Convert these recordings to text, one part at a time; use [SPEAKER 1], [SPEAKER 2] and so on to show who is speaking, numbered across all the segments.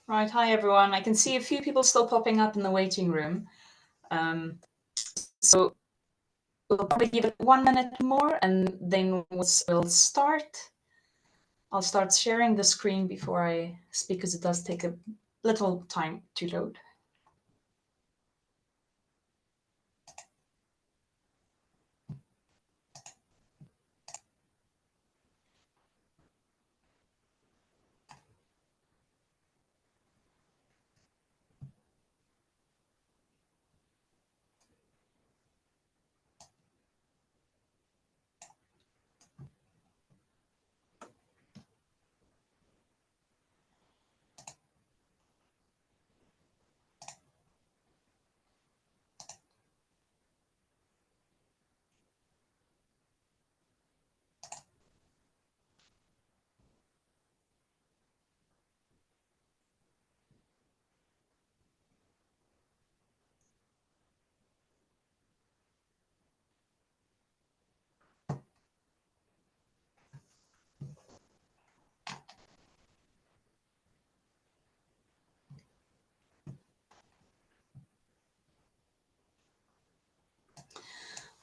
[SPEAKER 1] Right, hi everyone. I can see a few people still popping up in the waiting room. So we'll probably give it 1 minute more and then we'll start. I'll start sharing the screen before I speak because it does take a little time to load.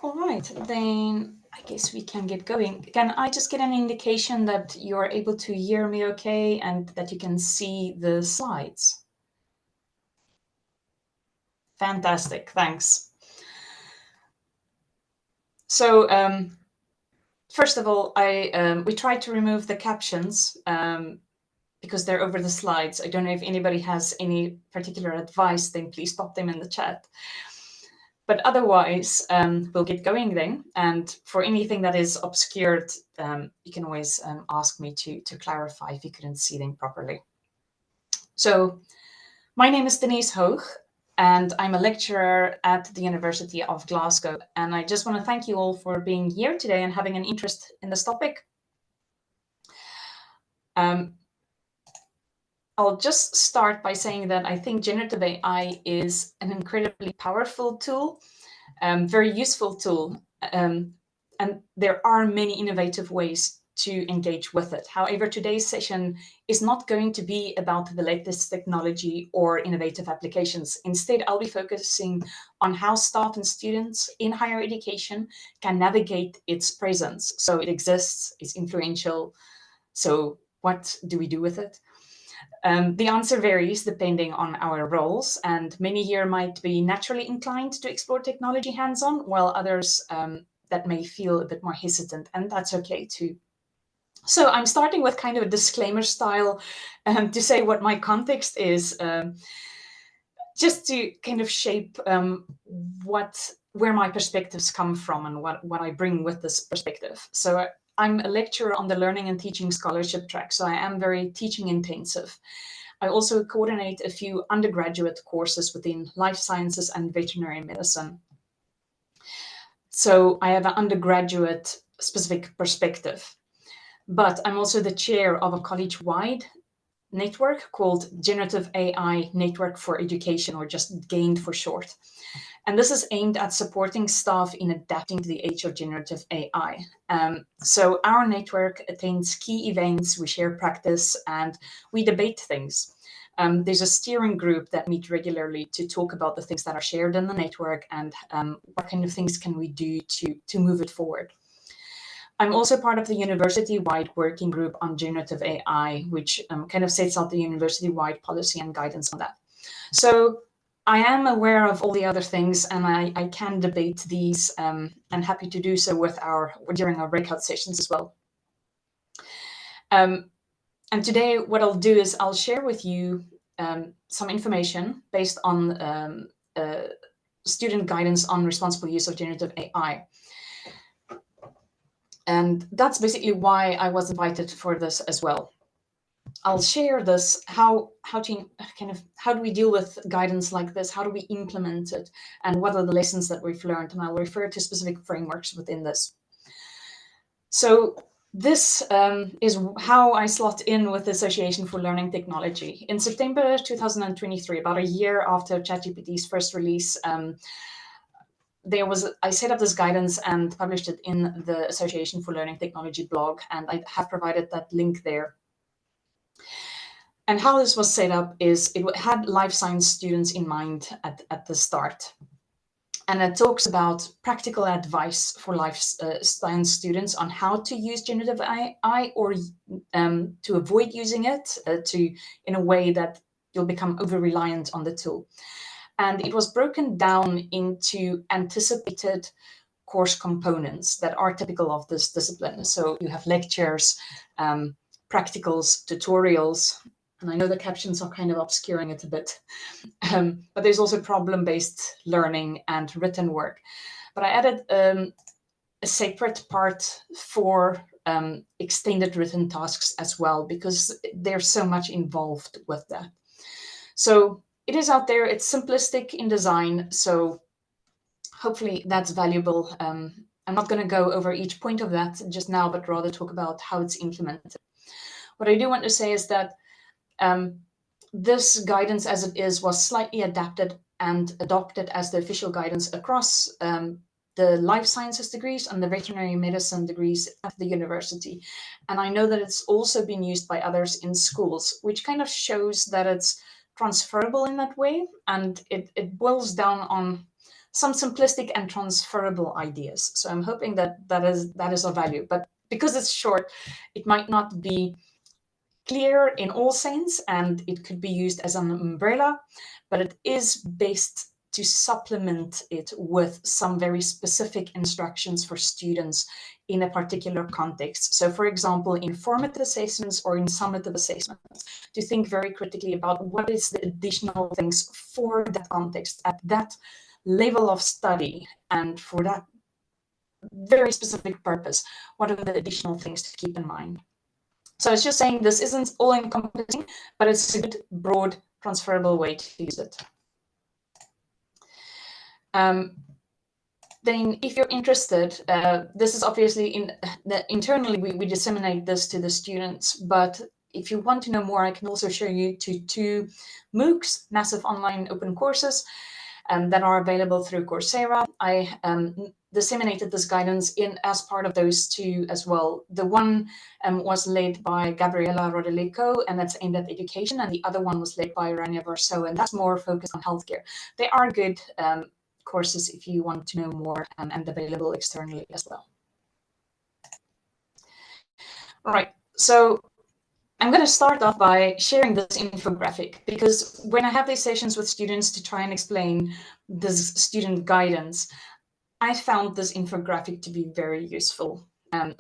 [SPEAKER 1] All right, then I guess we can get going. Can I just get an indication that you're able to hear me okay and that you can see the slides? Fantastic, thanks. So first of all, we tried to remove the captions because they're over the slides. I don't know if anybody has any particular advice, then please pop them in the chat. But otherwise, we'll get going then. And for anything that is obscured, you can always ask me to clarify if you couldn't see them properly. So my name is Denise Hough, and I'm a lecturer at the University of Glasgow. And I just want to thank you all for being here today and having an interest in this topic. I'll just start by saying that I think generative AI is an incredibly powerful tool, very useful tool, and there are many innovative ways to engage with it. However, today's session is not going to be about the latest technology or innovative applications. Instead, I'll be focusing on how staff and students in higher education can navigate its presence. So it exists, it's influential. So what do we do with it? The answer varies depending on our roles, and many here might be naturally inclined to explore technology hands-on, while others that may feel a bit more hesitant, and that's okay too. So I'm starting with kind of a disclaimer style to say what my context is, just to kind of shape where my perspectives come from and what I bring with this perspective. So I'm a lecturer on the Learning and Teaching Scholarship track, so I am very teaching intensive. I also coordinate a few undergraduate courses within life sciences and veterinary medicine. So I have an undergraduate specific perspective, but I'm also the chair of a college-wide network called Generative AI Network for Education, or just GAINed for short. And this is aimed at supporting staff in adapting to the age of generative AI. So our network attends key events, we share practice, and we debate things. There's a steering group that meet regularly to talk about the things that are shared in the network and what kind of things can we do to move it forward. I'm also part of the university-wide working group on generative AI, which kind of sets out the university-wide policy and guidance on that. So I am aware of all the other things, and I can debate these, and happy to do so during our breakout sessions as well. And today, what I'll do is I'll share with you some information based on student guidance on responsible use of generative AI. And that's basically why I was invited for this as well. I'll share this, how do we deal with guidance like this? How do we implement it? And what are the lessons that we've learned? And I'll refer to specific frameworks within this. So this is how I slot in with the Association for Learning Technology. In September 2023, about a year after ChatGPT's first release, I set up this guidance and published it in the Association for Learning Technology blog, and I have provided that link there. And how this was set up is it had life science students in mind at the start. And it talks about practical advice for life science students on how to use generative AI, or to avoid using it in a way that you'll become over-reliant on the tool. And it was broken down into anticipated course components that are typical of this discipline. So you have lectures, practicals, tutorials, and I know the captions are kind of obscuring it a bit, but there's also problem-based learning and written work. But I added a separate part for extended written tasks as well, because there's so much involved with that. So it is out there, it's simplistic in design, so hopefully that's valuable. I'm not going to go over each point of that just now, but rather talk about how it's implemented. What I do want to say is that this guidance as it is was slightly adapted and adopted as the official guidance across the life sciences degrees and the veterinary medicine degrees at the university. And I know that it's also been used by others in schools, which kind of shows that it's transferable in that way. And it boils down on some simplistic and transferable ideas. So I'm hoping that that is of value. But because it's short, it might not be clear in all sense, and it could be used as an umbrella, but it is based to supplement it with some very specific instructions for students in a particular context. So for example, in formative assessments or in summative assessments, to think very critically about what is the additional things for that context at that level of study and for that very specific purpose. What are the additional things to keep in mind? So it's just saying this isn't all-encompassing, but it's a good, broad, transferable way to use it. Then if you're interested, this is obviously internally we disseminate this to the students, but if you want to know more, I can also show you to 2 MOOCs, massive online open courses, that are available through Coursera. I disseminated this guidance as part of those 2 as well. The one was led by Gabriela Rodelico, and that's aimed at education, and the other one was led by Rania Varso, and that's more focused on healthcare. They are good courses if you want to know more, and available externally as well. All right, so I'm going to start off by sharing this infographic, because when I have these sessions with students to try and explain this student guidance, I found this infographic to be very useful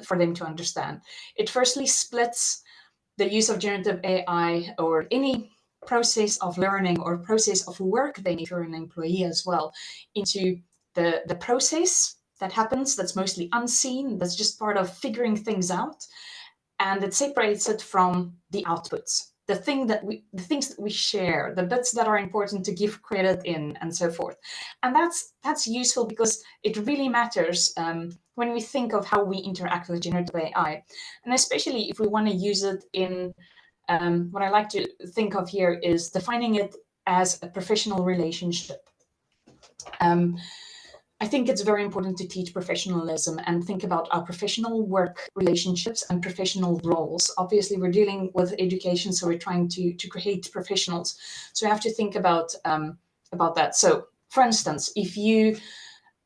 [SPEAKER 1] for them to understand. It firstly splits the use of generative AI or any process of learning or process of work, then if you're an employee as well, into the process that happens that's mostly unseen, that's just part of figuring things out, and it separates it from the outputs, the things that we share, the bits that are important to give credit in, and so forth. And that's useful because it really matters when we think of how we interact with generative AI, and especially if we want to use it in what I like to think of here is defining it as a professional relationship. I think it's very important to teach professionalism and think about our professional work relationships and professional roles. Obviously, we're dealing with education, so we're trying to create professionals. So we have to think about that. So, for instance, if you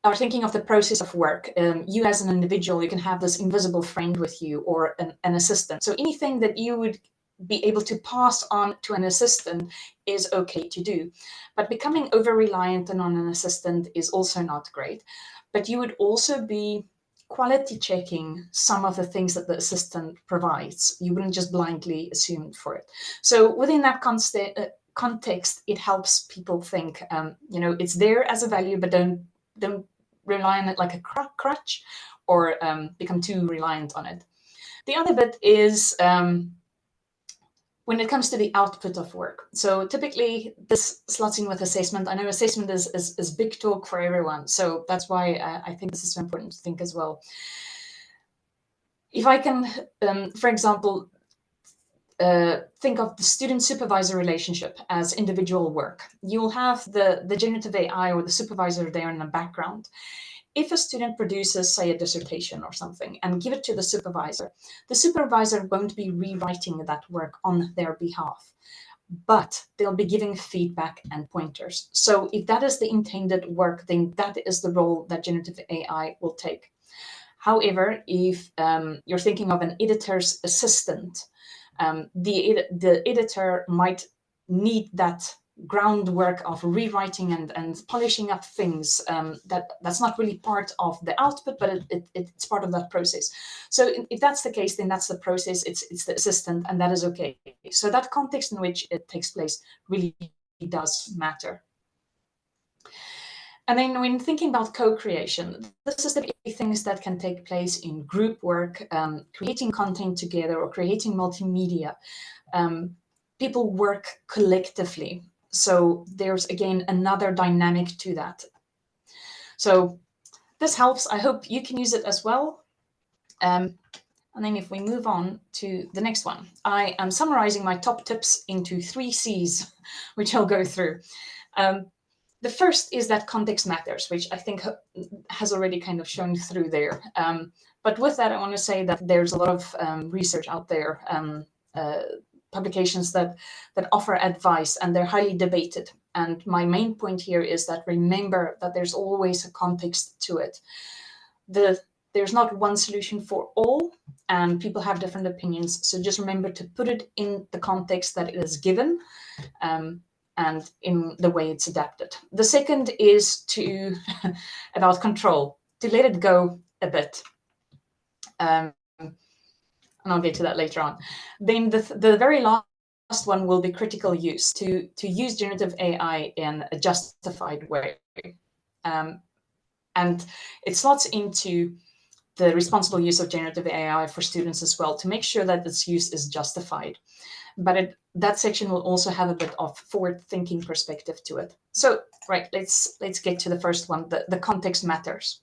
[SPEAKER 1] are thinking of the process of work, you as an individual, you can have this invisible friend with you or an assistant. So anything that you would be able to pass on to an assistant is okay to do. But becoming over-reliant on an assistant is also not great. But you would also be quality checking some of the things that the assistant provides. You wouldn't just blindly assume for it. So within that context, it helps people think, it's there as a value, but don't rely on it like a crutch or become too reliant on it. The other bit is when it comes to the output of work. So typically this slots in with assessment. I know assessment is big talk for everyone. So that's why I think this is so important to think as well. If I can, for example, think of the student-supervisor relationship as individual work. You'll have the generative AI or the supervisor there in the background. if a student produces, say, a dissertation or something and give it to the supervisor won't be rewriting that work on their behalf, but they'll be giving feedback and pointers. So if that is the intended work, then that is the role that generative AI will take. However, if you're thinking of an editor's assistant, the editor might need that groundwork of rewriting and polishing up things. That's not really part of the output, but it's part of that process. So if that's the case, then that's the process. It's the assistant, and that is okay. So that context in which it takes place really does matter. And then when thinking about co-creation, this is the things that can take place in group work, creating content together or creating multimedia. People work collectively. So there's, again, another dynamic to that. So this helps. I hope you can use it as well. And then if we move on to the next one, I am summarizing my top tips into 3 C's, which I'll go through. The first is that context matters, which I think has already kind of shown through there. But with that, I want to say that there's a lot of research out there, publications that offer advice, and they're highly debated. And my main point here is that remember that there's always a context to it. There's not one solution for all, and people have different opinions. So just remember to put it in the context that it is given. And in the way it's adapted. The second is about control, to let it go a bit. And I'll get to that later on. Then the very last one will be critical use, to use generative AI in a justified way. And it slots into the responsible use of generative AI for students as well, to make sure that its use is justified. But that section will also have a bit of forward-thinking perspective to it. So, right, let's get to the first one. The context matters.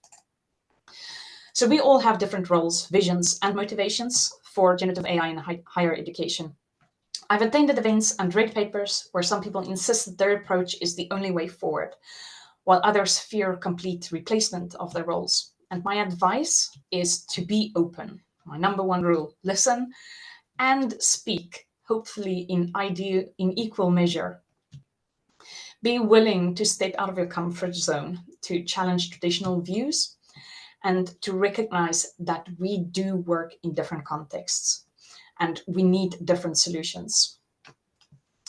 [SPEAKER 1] So we all have different roles, visions, and motivations for generative AI in higher education. I've attended events and read papers where some people insist that their approach is the only way forward, while others fear complete replacement of their roles. And my advice is to be open. My number one rule: listen and speak, hopefully in equal measure. Be willing to step out of your comfort zone, to challenge traditional views, and to recognize that we do work in different contexts and we need different solutions.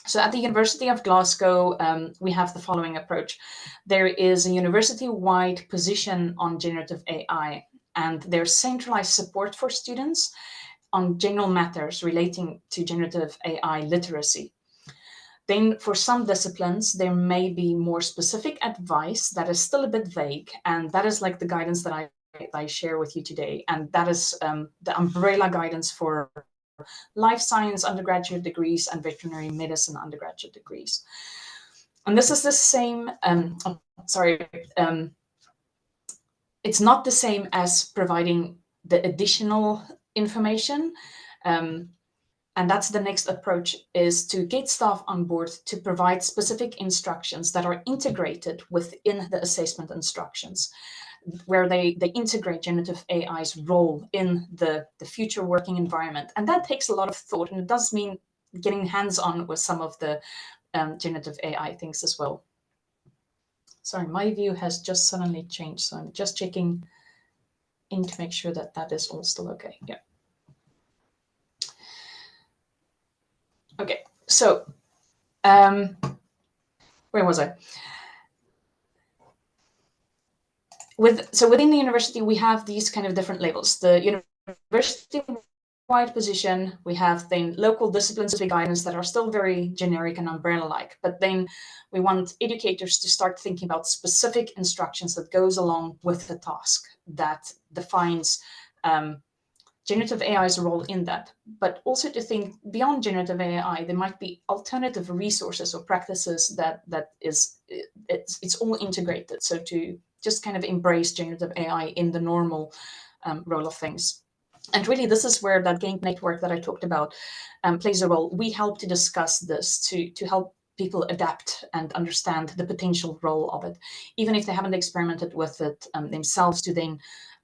[SPEAKER 1] So at the University of Glasgow, we have the following approach. There is a university-wide position on generative AI, and there's centralized support for students on general matters relating to generative AI literacy. Then for some disciplines, there may be more specific advice that is still a bit vague, and that is like the guidance that I share with you today. And that is the umbrella guidance for life science undergraduate degrees and veterinary medicine undergraduate degrees. And this is the same, it's not the same as providing the additional information. And that's the next approach, is to get staff on board to provide specific instructions that are integrated within the assessment instructions, where they integrate generative AI's role in the future working environment. And that takes a lot of thought, and it does mean getting hands-on with some of the generative AI things as well. Sorry, my view has just suddenly changed, so I'm just checking in to make sure that that is all still okay. Yeah. Okay, so where was I? Within the university, we have these kind of different labels. The university-wide position, we have then local discipline-specific guidance that are still very generic and umbrella-like, but then we want educators to start thinking about specific instructions that goes along with the task that defines generative AI's role in that, but also to think beyond generative AI, there might be alternative resources or practices that it's all integrated. So to just kind of embrace generative AI in the normal role of things. And really, this is where that game network that I talked about plays a role. We help to discuss this, to help people adapt and understand the potential role of it, even if they haven't experimented with it themselves, to then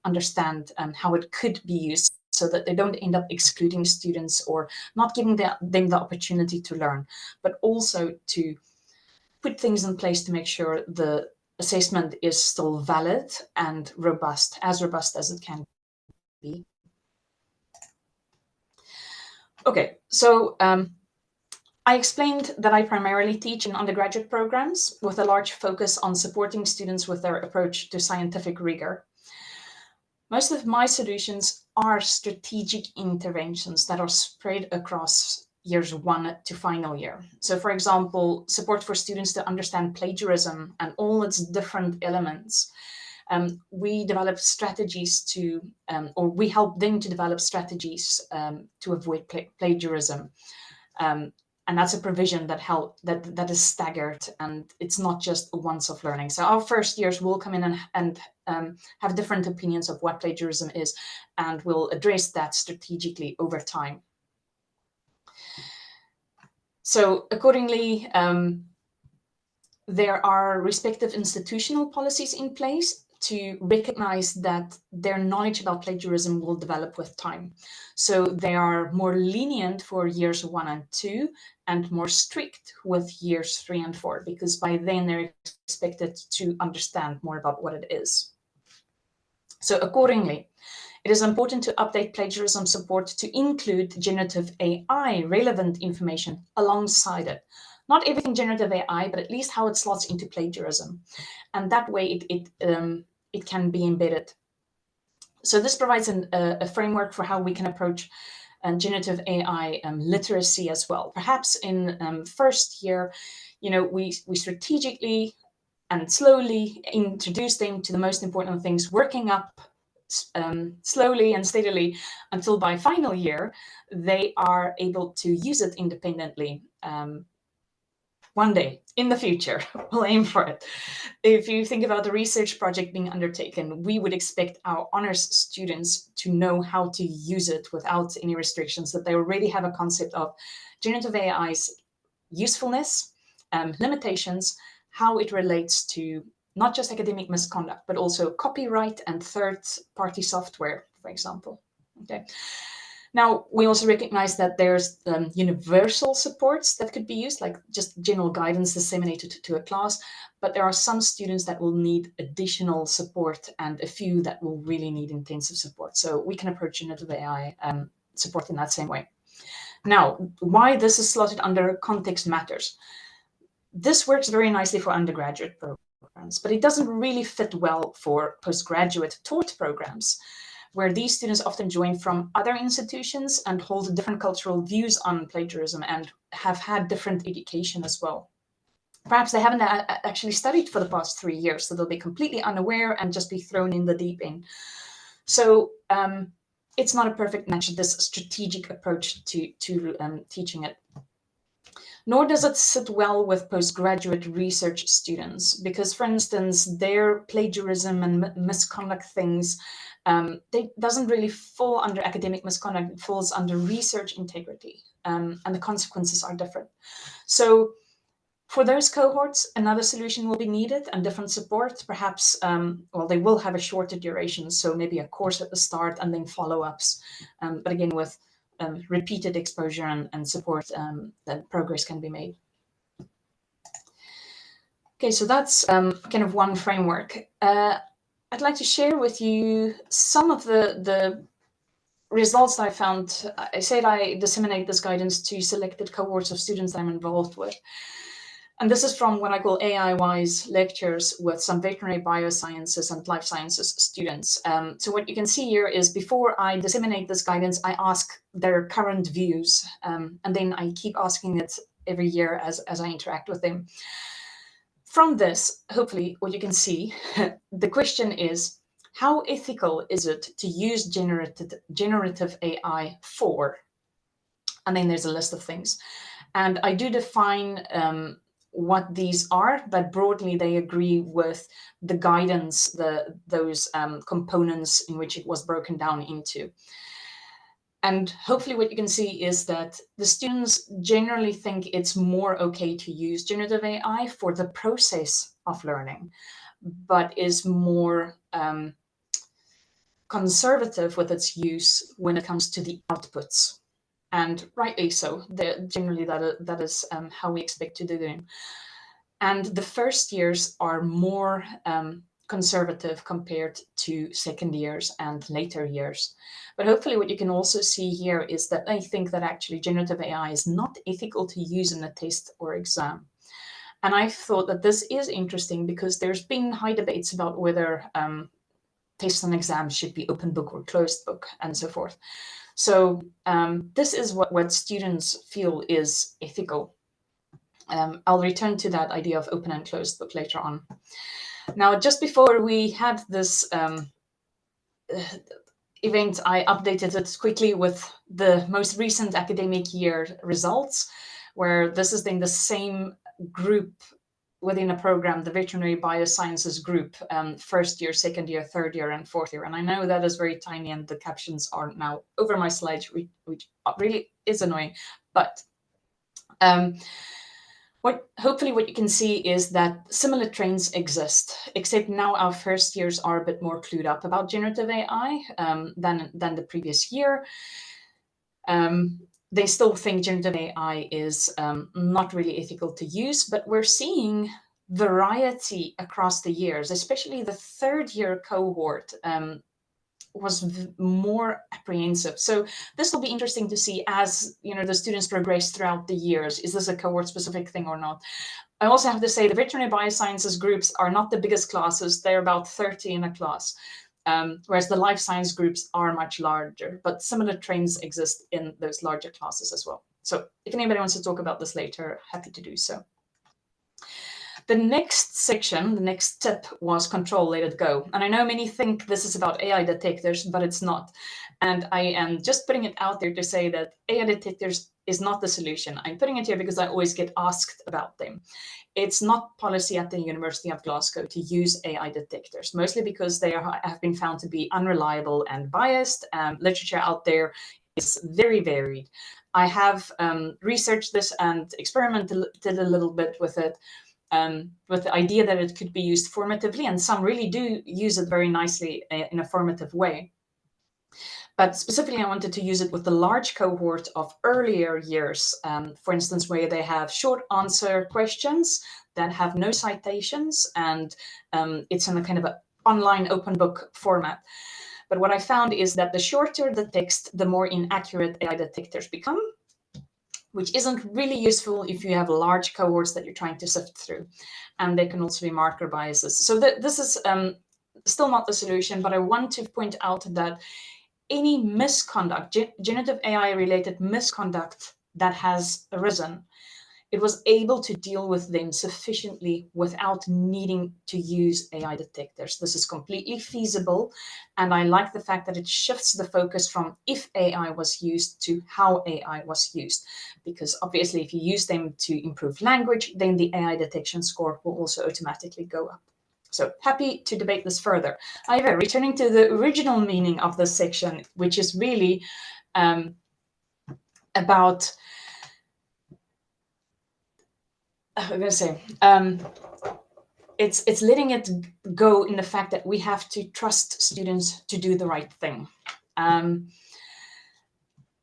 [SPEAKER 1] understand how it could be used, so that they don't end up excluding students or not giving them the opportunity to learn, but also to put things in place to make sure the assessment is still valid and robust as it can be. Okay, so I explained that I primarily teach in undergraduate programs with a large focus on supporting students with their approach to scientific rigor. Most of my solutions are strategic interventions that are spread across years 1 to final year. So for example, support for students to understand plagiarism and all its different elements. We develop strategies to, or we help them to develop strategies to avoid plagiarism. And that's a provision that is staggered, and it's not just a once-off learning. So our first years will come in and have different opinions of what plagiarism is, and we'll address that strategically over time. So accordingly, there are respective institutional policies in place to recognize that their knowledge about plagiarism will develop with time. So they are more lenient for years 1 and 2 and more strict with years 3 and 4, because by then they're expected to understand more about what it is. So accordingly, it is important to update plagiarism support to include generative AI relevant information alongside it. Not everything generative AI, but at least how it slots into plagiarism. And that way it can be embedded. So this provides a framework for how we can approach generative AI literacy as well. Perhaps in first year, we strategically and slowly introduce them to the most important things, working up slowly and steadily until by final year, they are able to use it independently. One day in the future, we'll aim for it. If you think about the research project being undertaken, we would expect our honors students to know how to use it without any restrictions, that they already have a concept of generative AI's usefulness, limitations, how it relates to not just academic misconduct, but also copyright and third-party software, for example. Okay. Now, we also recognize that there's universal supports that could be used, like just general guidance disseminated to a class, but there are some students that will need additional support and a few that will really need intensive support. So we can approach generative AI support in that same way. Now, why this is slotted under context matters. This works very nicely for undergraduate programs, but it doesn't really fit well for postgraduate taught programs, where these students often join from other institutions and hold different cultural views on plagiarism and have had different education as well. Perhaps they haven't actually studied for the past 3 years, so they'll be completely unaware and just be thrown in the deep end. So it's not a perfect match, this strategic approach to teaching it. Nor does it sit well with postgraduate research students, because, for instance, their plagiarism and misconduct things, they doesn't really fall under academic misconduct, it falls under research integrity, and the consequences are different. So for those cohorts, another solution will be needed and different support. Perhaps, well, they will have a shorter duration, so maybe a course at the start and then follow-ups, but again, with repeated exposure and support, that progress can be made. Okay, so that's kind of one framework. I'd like to share with you some of the results that I found. I said I disseminate this guidance to selected cohorts of students that I'm involved with. And this is from what I call AI-wise lectures with some veterinary biosciences and life sciences students. So what you can see here is before I disseminate this guidance, I ask their current views, and then I keep asking it every year as I interact with them. From this, hopefully, what you can see, the question is, how ethical is it to use generative AI for? And then there's a list of things. And I do define what these are, but broadly they agree with the guidance, those components in which it was broken down into. And hopefully what you can see is that the students generally think it's more okay to use generative AI for the process of learning, but is more conservative with its use when it comes to the outputs. And rightly so. Generally, that is how we expect to do them. And the first years are more conservative compared to second years and later years. But hopefully what you can also see here is that I think that actually generative AI is not ethical to use in a test or exam. And I thought that this is interesting because there's been high debates about whether tests and exams should be open book or closed book and so forth. So this is what students feel is ethical. I'll return to that idea of open and closed book later on. Now, just before we had this event, I updated it quickly with the most recent academic year results, where this is in the same group within a program, the veterinary biosciences group, first year, second year, third year, and fourth year. And I know that is very tiny and the captions are now over my slides, which really is annoying. But hopefully what you can see is that similar trends exist, except now our first years are a bit more clued up about generative AI than the previous year. They still think generative AI is not really ethical to use, but we're seeing variety across the years, especially the third year cohort was more apprehensive. So this will be interesting to see as the students progress throughout the years. Is this a cohort specific thing or not? I also have to say the veterinary biosciences groups are not the biggest classes. They're about 30 in a class, whereas the life science groups are much larger, but similar trends exist in those larger classes as well. So if anybody wants to talk about this later, happy to do so. The next section, the next tip was control, let it go. And I know many think this is about AI detectors, but it's not. And I am just putting it out there to say that AI detectors is not the solution. I'm putting it here because I always get asked about them. It's not policy at the University of Glasgow to use AI detectors, mostly because they have been found to be unreliable and biased. Literature out there is very varied. I have researched this and experimented a little bit with it. With the idea that it could be used formatively, and some really do use it very nicely in a formative way. But specifically, I wanted to use it with the large cohort of earlier years, for instance, where they have short answer questions that have no citations, and it's in a kind of an online open book format. But what I found is that the shorter the text, the more inaccurate AI detectors become, which isn't really useful if you have large cohorts that you're trying to sift through. And there can also be marker biases. So this is still not the solution, but I want to point out that any misconduct, generative AI related misconduct that has arisen, it was able to deal with them sufficiently without needing to use AI detectors. This is completely feasible. And I like the fact that it shifts the focus from if AI was used to how AI was used. Because obviously, if you use them to improve language, then the AI detection score will also automatically go up. So happy to debate this further. However, returning to the original meaning of this section, which is really about I'm going to say, it's letting it go in the fact that we have to trust students to do the right thing.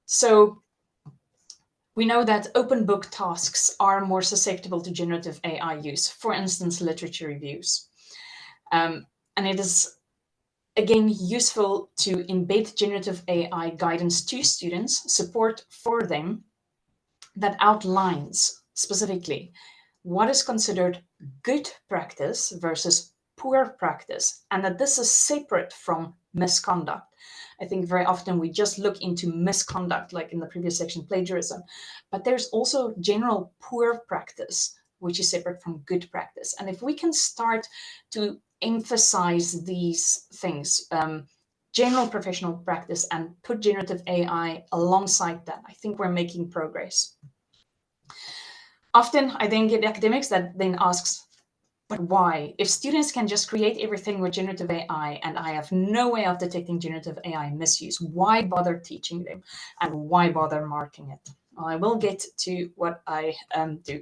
[SPEAKER 1] So we know that open book tasks are more susceptible to generative AI use, for instance, literature reviews. And it is, again, useful to embed generative AI guidance to students, support for them that outlines specifically what is considered good practice versus poor practice, and that this is separate from misconduct. I think very often we just look into misconduct, like in the previous section, plagiarism, but there's also general poor practice, which is separate from good practice. And if we can start to emphasize these things, general professional practice, and put generative AI alongside that, I think we're making progress. Often I then get academics that then asks, But why? If students can just create everything with generative AI and I have no way of detecting generative AI misuse, why bother teaching them and why bother marking it? Well, I will get to what I do.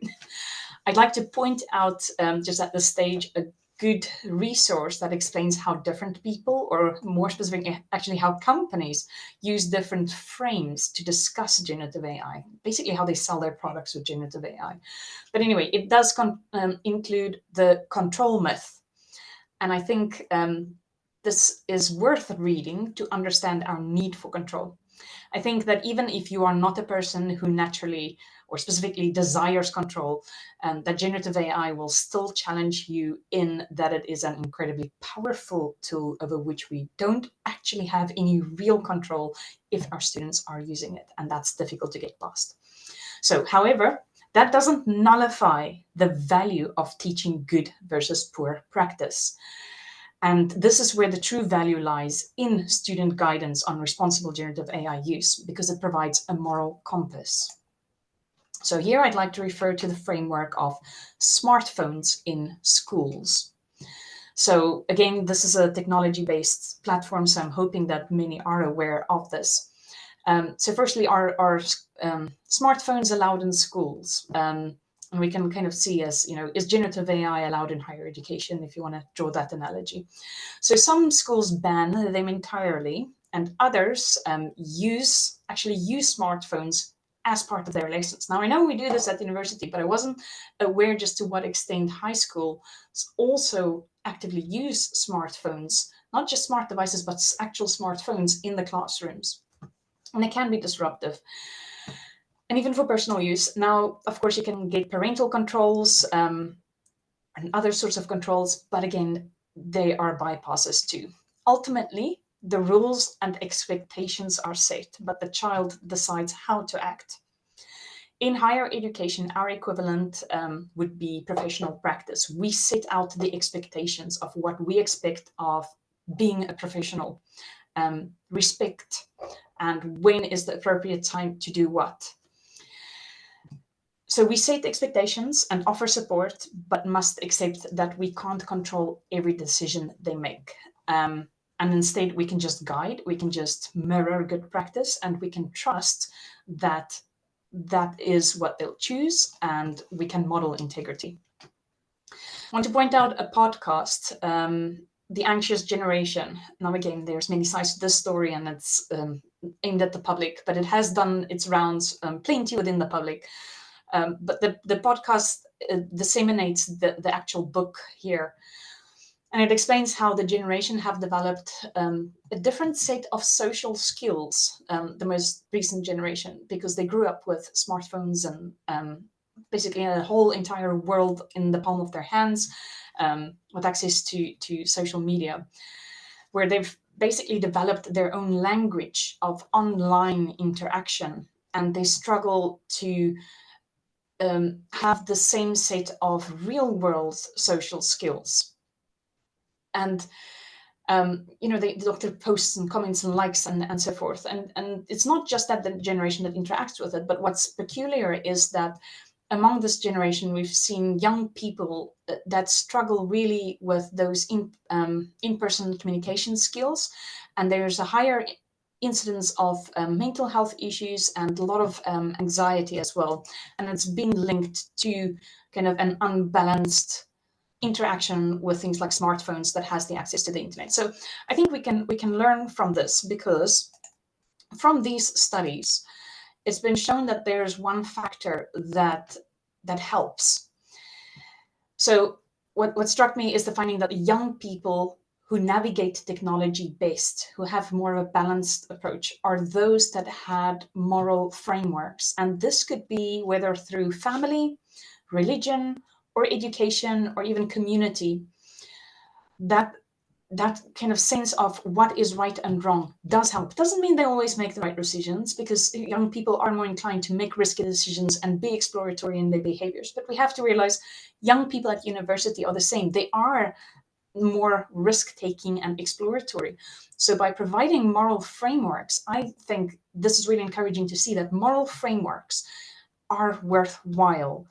[SPEAKER 1] I'd like to point out just at this stage a good resource that explains how different people, or more specifically, actually how companies use different frames to discuss generative AI, basically how they sell their products with generative AI. But anyway, it does include the control myth. And I think this is worth reading to understand our need for control. I think that even if you are not a person who naturally or specifically desires control, that generative AI will still challenge you in that it is an incredibly powerful tool over which we don't actually have any real control if our students are using it. And that's difficult to get past. So, however, that doesn't nullify the value of teaching good versus poor practice. And this is where the true value lies in student guidance on responsible generative AI use, because it provides a moral compass. So here I'd like to refer to the framework of smartphones in schools. So again, this is a technology-based platform, so I'm hoping that many are aware of this. So firstly, are smartphones allowed in schools? And we can kind of see as, is generative AI allowed in higher education, if you want to draw that analogy. So some schools ban them entirely, and others actually use smartphones as part of their lessons. Now, I know we do this at university, but I wasn't aware just to what extent high schools also actively use smartphones, not just smart devices, but actual smartphones in the classrooms. And it can be disruptive. And even for personal use. Now, of course, you can get parental controls and other sorts of controls, but again, they are bypasses too. Ultimately, the rules and expectations are set, but the child decides how to act. In higher education, our equivalent would be professional practice. We set out the expectations of what we expect of being a professional, respect, and when is the appropriate time to do what. So we set expectations and offer support, but must accept that we can't control every decision they make. And instead, we can just guide, we can just mirror good practice, and we can trust that that is what they'll choose, and we can model integrity. I want to point out a podcast, The Anxious Generation. Now, again, there's many sides to this story, and it's aimed at the public, but it has done its rounds plenty within the public. But the podcast disseminates the actual book here. And it explains how the generation have developed a different set of social skills, the most recent generation, because they grew up with smartphones and basically a whole entire world in the palm of their hands, with access to social media, where they've basically developed their own language of online interaction, and they struggle to have the same set of real world social skills. And they doctor posts and comments and likes and so forth. And it's not just that the generation that interacts with it, but what's peculiar is that among this generation, we've seen young people that struggle really with those in-person communication skills. And there's a higher incidence of mental health issues and a lot of anxiety as well. And it's been linked to kind of an unbalanced interaction with things like smartphones that has the access to the internet. So I think we can learn from this, because from these studies, it's been shown that there's one factor that helps. So what struck me is the finding that young people who navigate technology best, who have more of a balanced approach, are those that had moral frameworks. And this could be whether through family, religion, or education, or even community. That kind of sense of what is right and wrong does help. Doesn't mean they always make the right decisions, because young people are more inclined to make risky decisions and be exploratory in their behaviors. But we have to realize young people at university are the same. They are more risk-taking and exploratory. So by providing moral frameworks, I think this is really encouraging to see that moral frameworks are worthwhile.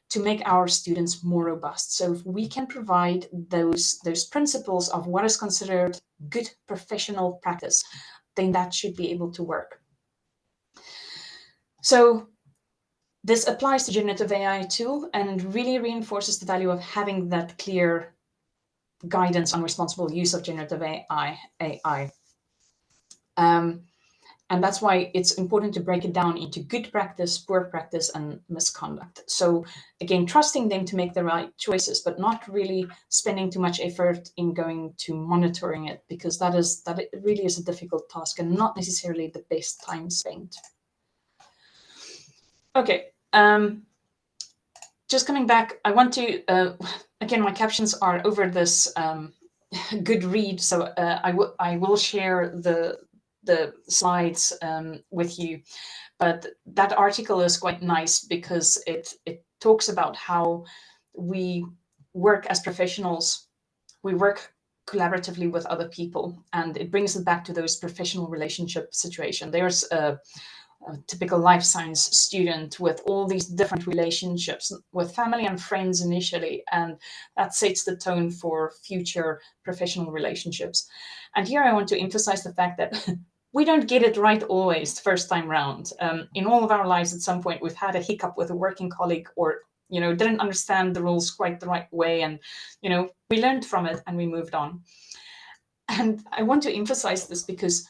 [SPEAKER 1] to make our students more robust. So if we can provide those principles of what is considered good professional practice, then that should be able to work. So this applies to generative AI too, and really reinforces the value of having that clear guidance on responsible use of generative AI. And that's why it's important to break it down into good practice, poor practice, and misconduct. So again, trusting them to make the right choices, but not really spending too much effort in going to monitoring it, because that it really is a difficult task and not necessarily the best time spent. Okay, just coming back, I want to, again, my captions are over this good read, so I will share the slides with you. But that article is quite nice because it talks about how we work as professionals. We work collaboratively with other people, and it brings it back to those professional relationship situation. There's a typical life science student with all these different relationships with family and friends initially, and that sets the tone for future professional relationships. And here I want to emphasize the fact that we don't get it right always the first time round. In all of our lives, at some point, we've had a hiccup with a working colleague, or didn't understand the rules quite the right way, and we learned from it and we moved on. And I want to emphasize this because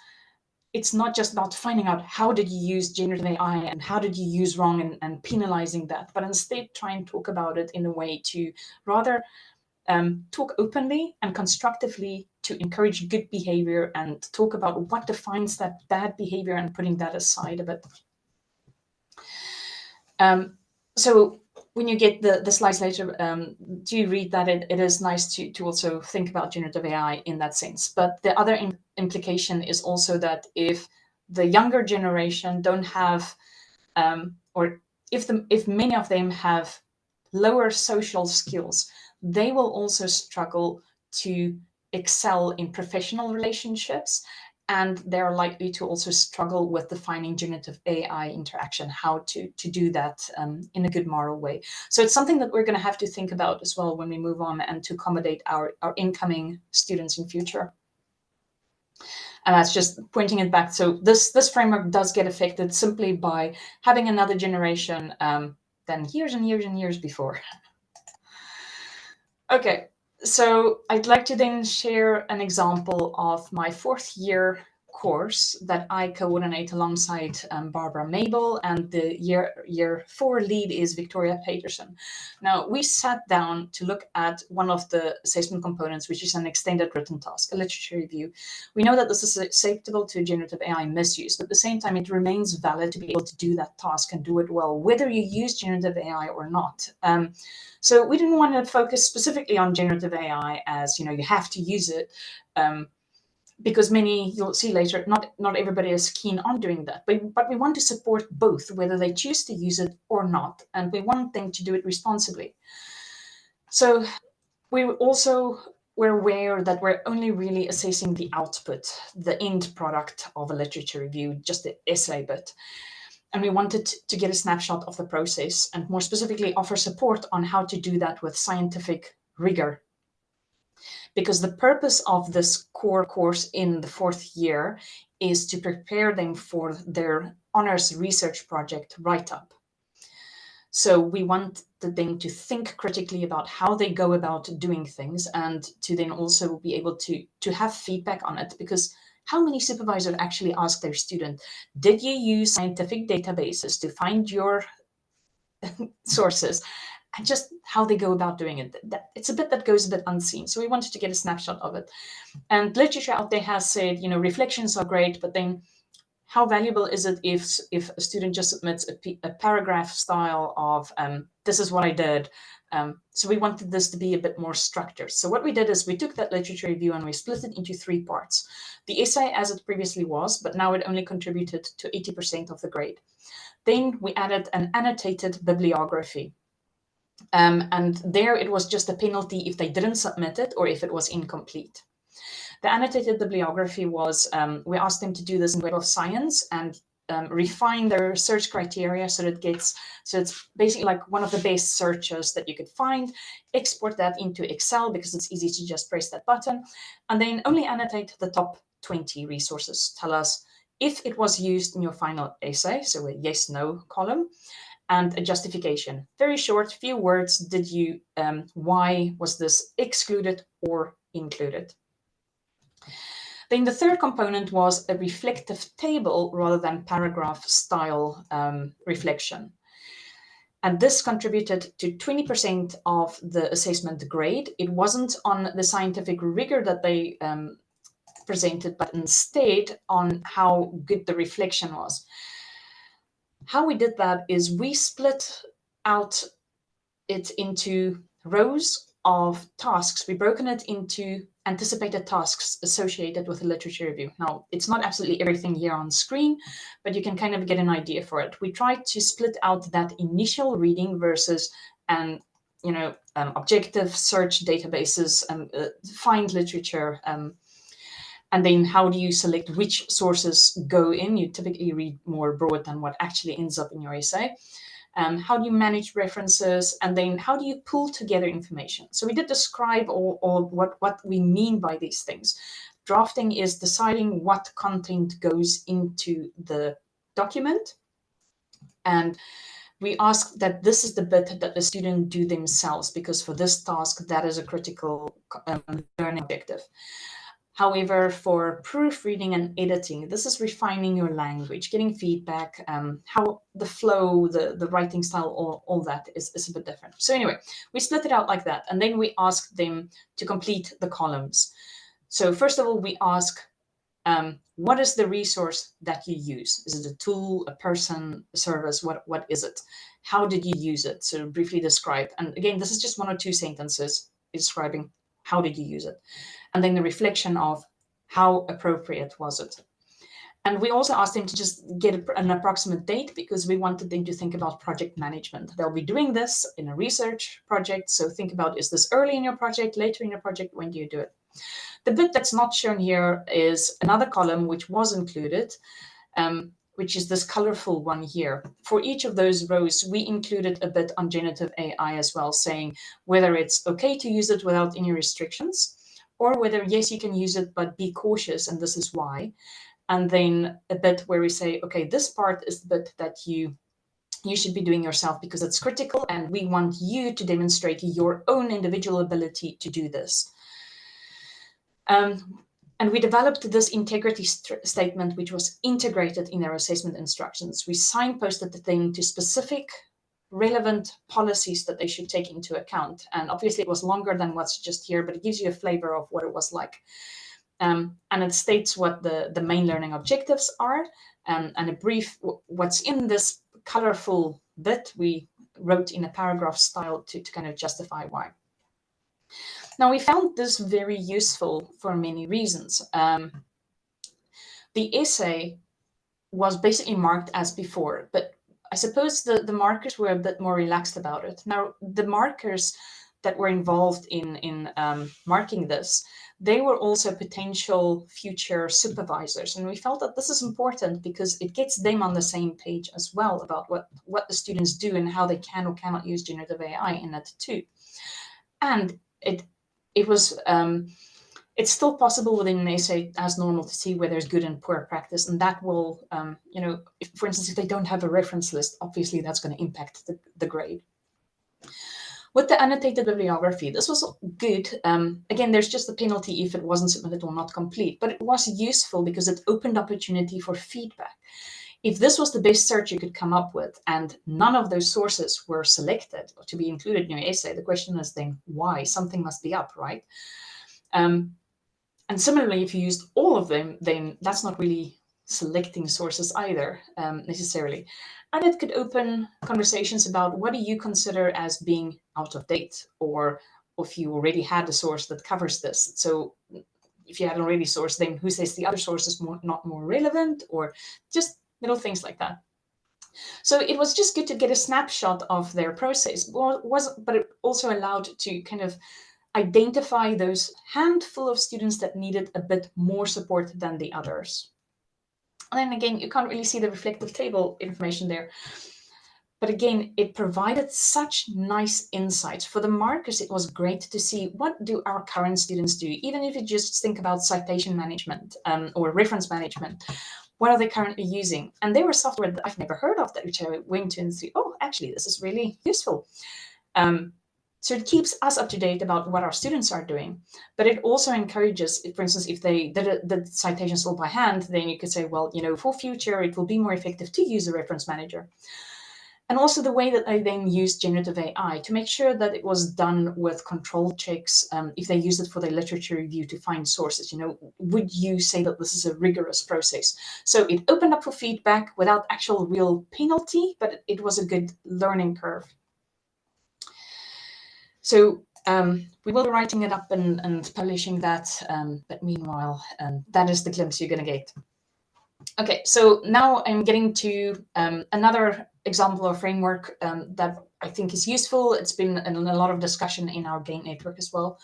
[SPEAKER 1] it's not just about finding out how did you use generative AI and how did you use wrong and penalizing that, but instead try and talk about it in a way to rather talk openly and constructively to encourage good behavior and talk about what defines that bad behavior and putting that aside a bit. So when you get the slides later, do read that. It is nice to also think about generative AI in that sense. But the other implication is also that if the younger generation don't have, or if many of them have lower social skills, they will also struggle to excel in professional relationships, and they're likely to also struggle with defining generative AI interaction, how to do that in a good moral way. So it's something that we're going to have to think about as well when we move on and to accommodate our incoming students in future. And that's just pointing it back. So this framework does get affected simply by having another generation than years and years and years before. Okay, so I'd like to then share an example of my 4th year course that I coordinate alongside Barbara Mabel, and the year 4 lead is Victoria Peterson. Now, we sat down to look at one of the assessment components, which is an extended written task, a literature review. We know that this is susceptible to generative AI misuse, but at the same time, it remains valid to be able to do that task and do it well, whether you use generative AI or not. So we didn't want to focus specifically on generative AI as, you have to use it, because you'll see later, not everybody is keen on doing that. But we want to support both, whether they choose to use it or not, and we want them to do it responsibly. So we also were aware that we're only really assessing the output, the end product of a literature review, just the essay bit. And we wanted to get a snapshot of the process and more specifically offer support on how to do that with scientific rigor. Because the purpose of this core course in the 4th year is to prepare them for their honors research project write-up. So we want them to think critically about how they go about doing things, and to then also be able to have feedback on it. Because how many supervisors actually ask their student, did you use scientific databases to find your sources? And just how they go about doing it. It's a bit that goes a bit unseen. So we wanted to get a snapshot of it. And literature out there has said, reflections are great, but then how valuable is it if a student just submits a paragraph style of, this is what I did. So we wanted this to be a bit more structured. So what we did is we took that literature review and we split it into 3 parts. The essay as it previously was, but now it only contributed to 80% of the grade. Then we added an annotated bibliography. And there it was just a penalty if they didn't submit it or if it was incomplete. The annotated bibliography was, we asked them to do this in Web of Science, and refine their search criteria so it's basically like one of the best searches that you could find, export that into Excel because it's easy to just press that button, and then only annotate the top 20 resources. Tell us if it was used in your final essay, so a yes, no column, and a justification. Very short, few words. Did you, why was this excluded or included? Then the third component was a reflective table rather than paragraph style reflection. And this contributed to 20% of the assessment grade. It wasn't on the scientific rigor that they presented, but instead on how good the reflection was. How we did that is we split out it into rows of tasks. We've broken it into anticipated tasks associated with a literature review. Now, it's not absolutely everything here on screen, but you can kind of get an idea for it. We tried to split out that initial reading versus an objective search databases, find literature, and then how do you select which sources go in? You typically read more broad than what actually ends up in your essay. How do you manage references? And then how do you pull together information? So we did describe all what we mean by these things. Drafting is deciding what content goes into the document. And we ask that this is the bit that the student do themselves, because for this task, that is a critical learning objective. However, for proofreading and editing, this is refining your language, getting feedback, how the flow, the writing style, all that is a bit different. So anyway, we split it out like that. And then we ask them to complete the columns. So first of all, we ask, what is the resource that you use? Is it a tool, a person, a service? What is it? How did you use it? So briefly describe. And again, this is just 1 or 2 sentences describing how did you use it? And then the reflection of how appropriate was it? And we also asked them to just get an approximate date because we wanted them to think about project management. They'll be doing this in a research project. So think about, is this early in your project, later in your project? When do you do it? The bit that's not shown here is another column which was included, which is this colorful one here. For each of those rows, we included a bit on generative AI as well, saying whether it's okay to use it without any restrictions, or whether, yes, you can use it, but be cautious, and this is why. And then a bit where we say, okay, this part is the bit that you should be doing yourself because it's critical, and we want you to demonstrate your own individual ability to do this. And we developed this integrity statement, which was integrated in our assessment instructions. We signposted the thing to specific relevant policies that they should take into account. And obviously it was longer than what's just here, but it gives you a flavor of what it was like. And it states what the main learning objectives are, and a brief, what's in this colorful bit, we wrote in a paragraph style to kind of justify why. Now, we found this very useful for many reasons. The essay was basically marked as before, but I suppose the markers were a bit more relaxed about it. Now, the markers that were involved in marking this, they were also potential future supervisors. And we felt that this is important because it gets them on the same page as well about what the students do and how they can or cannot use generative AI in it too. And it was it's still possible within an essay as normal to see where there's good and poor practice, and that will, for instance, if they don't have a reference list, obviously that's going to impact the grade. With the annotated bibliography, this was good. Again, there's just a penalty if it wasn't submitted or not complete, but it was useful because it opened opportunity for feedback. If this was the best search you could come up with and none of those sources were selected to be included in your essay, the question is then why? Something must be up, right? And similarly, if you used all of them, then that's not really selecting sources either, necessarily. And it could open conversations about what do you consider as being out of date, or if you already had a source that covers this. So if you had already sourced, then who says the other source is not more relevant, or just little things like that. So it was just good to get a snapshot of their process, but it also allowed to kind of identify those handful of students that needed a bit more support than the others. And then again, you can't really see the reflective table information there. But again, it provided such nice insights. For the markers, it was great to see what do our current students do, even if you just think about citation management or reference management. What are they currently using? And they were software that I've never heard of, that which I went to and see, oh, actually, this is really useful. So it keeps us up to date about what our students are doing, but it also encourages, for instance, if they did the citations all by hand, then you could say, well, for future, it will be more effective to use a reference manager. And also the way that I then used generative AI to make sure that it was done with control checks. If they use it for their literature review to find sources, would you say that this is a rigorous process? So it opened up for feedback without actual real penalty, but it was a good learning curve. So we will be writing it up and publishing that. But meanwhile, that is the glimpse you're going to get. Okay, so now I'm getting to another example or framework that I think is useful. It's been in a lot of discussion in our GAIN network as well.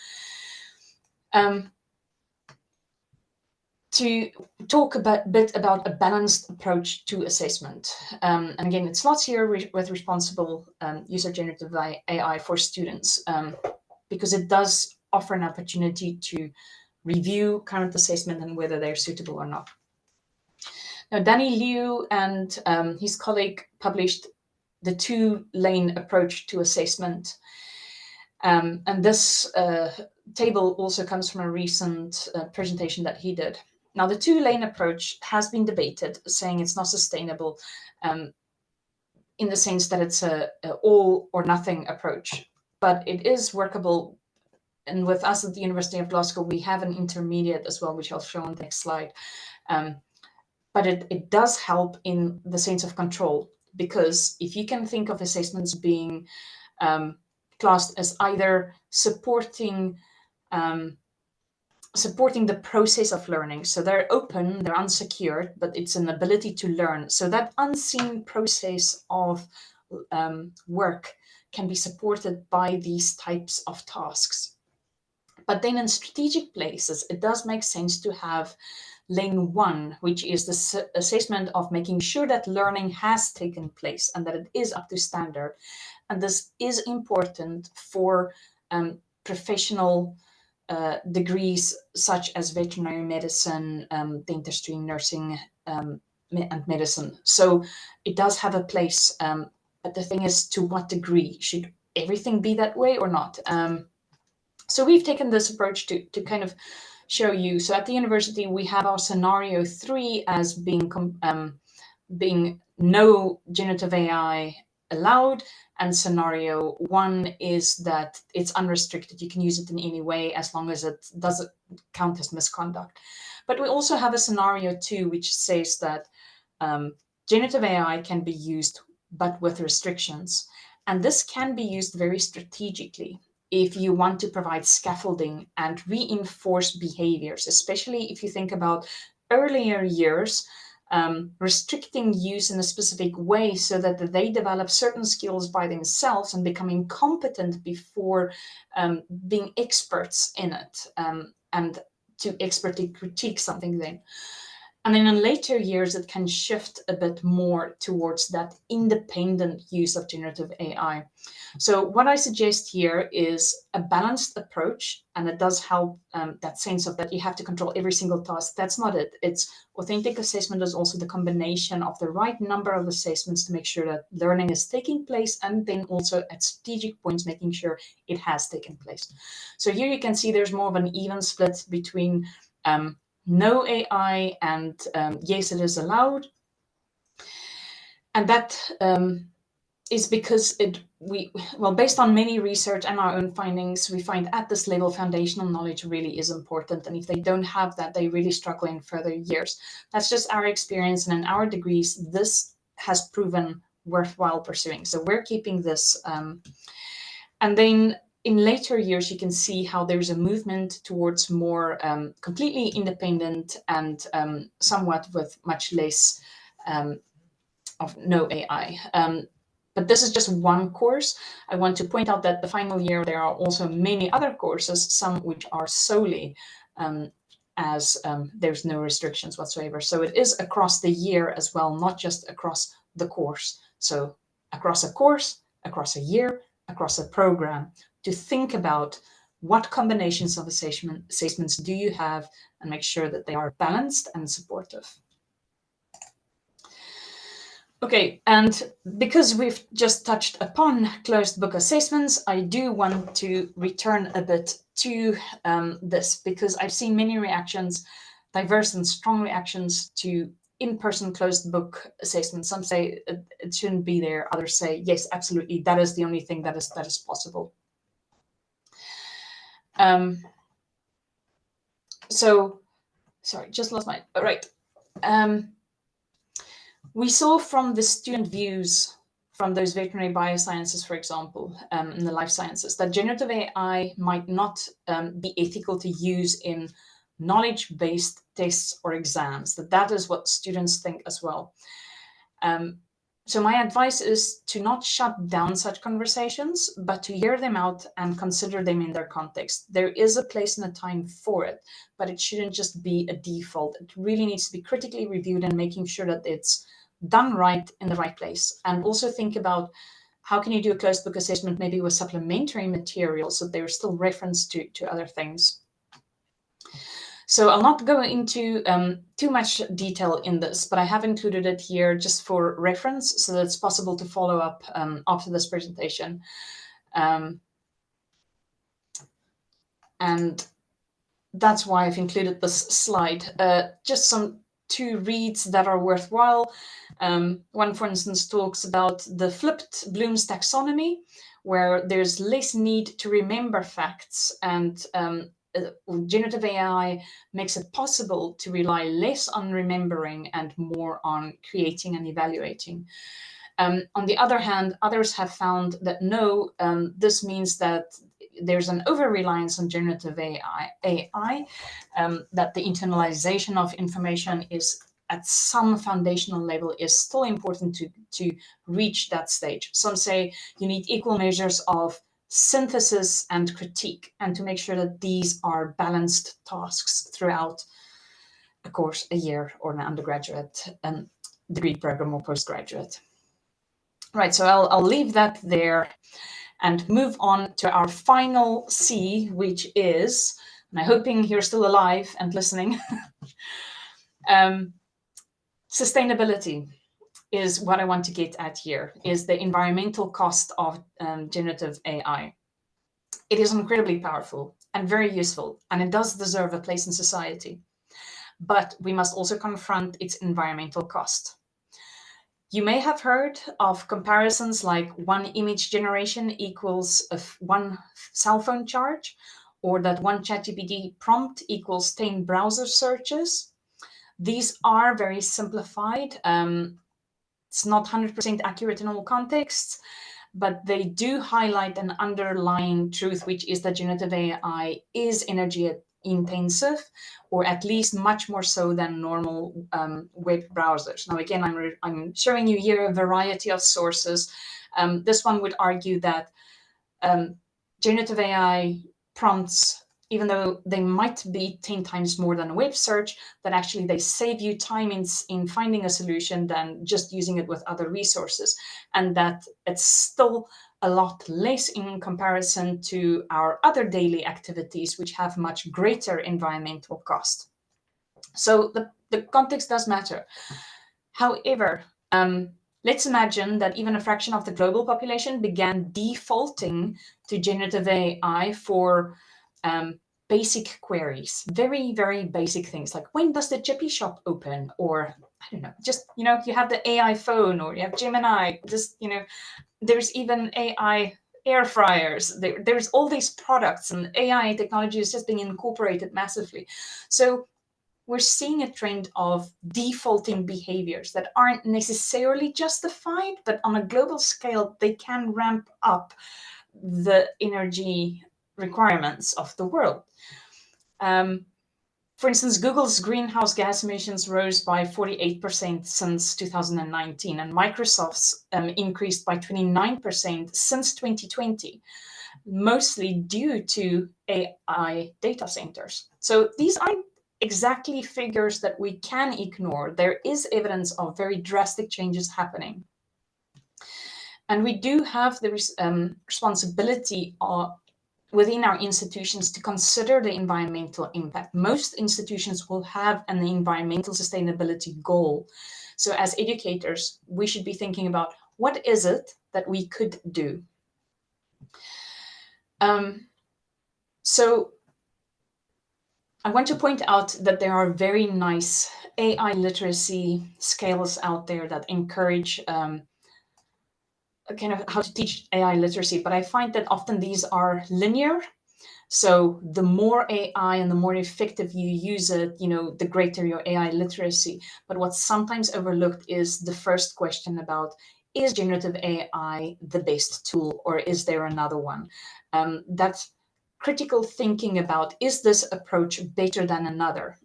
[SPEAKER 1] To talk a bit about a balanced approach to assessment. And again, it slots here with responsible use of generative AI for students, because it does offer an opportunity to review current assessment and whether they're suitable or not. Now, Danny Liu and his colleague published the two-lane approach to assessment. And this table also comes from a recent presentation that he did. Now, the two-lane approach has been debated, saying it's not sustainable in the sense that it's a all or nothing approach, but it is workable. And with us at the University of Glasgow, we have an intermediate as well, which I'll show on the next slide. But it does help in the sense of control, because if you can think of assessments being classed as either supporting the process of learning. So they're open, they're unsecured, but it's an ability to learn. So that unseen process of work can be supported by these types of tasks. But then in strategic places, it does make sense to have lane one, which is the assessment of making sure that learning has taken place and that it is up to standard. And this is important for professional degrees such as veterinary medicine, dentistry, nursing, and medicine. So it does have a place, but the thing is, to what degree? Should everything be that way or not? So we've taken this approach to kind of show you. So at the university, we have our scenario 3 as being no generative AI allowed, and scenario 1 is that it's unrestricted. You can use it in any way as long as it doesn't count as misconduct. But we also have a scenario 2, which says that generative AI can be used, but with restrictions. And this can be used very strategically if you want to provide scaffolding and reinforce behaviors, especially if you think about earlier years, restricting use in a specific way so that they develop certain skills by themselves and becoming competent before being experts in it, and to expertly critique something then. And then in later years, it can shift a bit more towards that independent use of generative AI. So what I suggest here is a balanced approach, and it does help that sense of that you have to control every single task. That's not it. It's authentic assessment is also the combination of the right number of assessments to make sure that learning is taking place, and then also at strategic points, making sure it has taken place. So here you can see there's more of an even split between no AI and yes, it is allowed. And that is because based on many research and our own findings, we find at this level foundational knowledge really is important. And if they don't have that, they really struggle in further years. That's just our experience. And in our degrees, this has proven worthwhile pursuing. So we're keeping this. And then in later years, you can see how there's a movement towards more completely independent and somewhat with much less of no AI. But this is just one course. I want to point out that the final year, there are also many other courses, some which are solely as there's no restrictions whatsoever. So it is across the year as well, not just across the course. So across a course, across a year, across a program, to think about what combinations of assessments do you have and make sure that they are balanced and supportive. Okay, and because we've just touched upon closed book assessments, I do want to return a bit to this, because I've seen many reactions, diverse and strong reactions to in-person closed book assessments. Some say it shouldn't be there. Others say, yes, absolutely, that is the only thing that is possible. So, sorry, just lost my, right. We saw from the student views from those veterinary biosciences, for example, in the life sciences, that generative AI might not be ethical to use in knowledge-based tests or exams, that is what students think as well. So my advice is to not shut down such conversations, but to hear them out and consider them in their context. There is a place and a time for it, but it shouldn't just be a default. It really needs to be critically reviewed and making sure that it's done right in the right place. And also think about how can you do a closed book assessment maybe with supplementary materials so there's still reference to other things. So I'll not go into too much detail in this, but I have included it here just for reference so that it's possible to follow up after this presentation. And that's why I've included this slide. Just some two reads that are worthwhile. One, for instance, talks about the flipped Bloom's taxonomy, where there's less need to remember facts, and generative AI makes it possible to rely less on remembering and more on creating and evaluating. On the other hand, others have found that no, this means that there's an over-reliance on generative AI, that the internalization of information is at some foundational level is still important to reach that stage. Some say you need equal measures of synthesis and critique, and to make sure that these are balanced tasks throughout a course, a year, or an undergraduate degree program or postgraduate. Right, so I'll leave that there and move on to our final C, which is, and I'm hoping you're still alive and listening, sustainability is what I want to get at here, is the environmental cost of generative AI. It is incredibly powerful and very useful, and it does deserve a place in society. But we must also confront its environmental cost. You may have heard of comparisons like one image generation equals one cell phone charge, or that one ChatGPT prompt equals 10 browser searches. These are very simplified. It's not 100% accurate in all contexts, but they do highlight an underlying truth, which is that generative AI is energy intensive, or at least much more so than normal web browsers. Now, again, I'm showing you here a variety of sources. This one would argue that generative AI prompts, even though they might be 10 times more than a web search, that actually they save you time in finding a solution than just using it with other resources, and that it's still a lot less in comparison to our other daily activities, which have much greater environmental cost. So the context does matter. However, let's imagine that even a fraction of the global population began defaulting to generative AI for basic queries, very, very basic things like, when does the chippy shop open? Or, I don't know, just, you have the AI phone, or you have Gemini, just, there's even AI air fryers. There's all these products, and AI technology is just being incorporated massively. So we're seeing a trend of defaulting behaviors that aren't necessarily justified, but on a global scale, they can ramp up the energy requirements of the world. For instance, Google's greenhouse gas emissions rose by 48% since 2019, and Microsoft's increased by 29% since 2020, mostly due to AI data centers. So these aren't exactly figures that we can ignore. There is evidence of very drastic changes happening. And we do have the responsibility within our institutions to consider the environmental impact. Most institutions will have an environmental sustainability goal. So as educators, we should be thinking about what is it that we could do. So I want to point out that there are very nice AI literacy scales out there that encourage kind of how to teach AI literacy, but I find that often these are linear. So the more AI and the more effective you use it, the greater your AI literacy. But what's sometimes overlooked is the first question about, is generative AI the best tool, or is there another one? That's critical thinking about, is this approach better than another?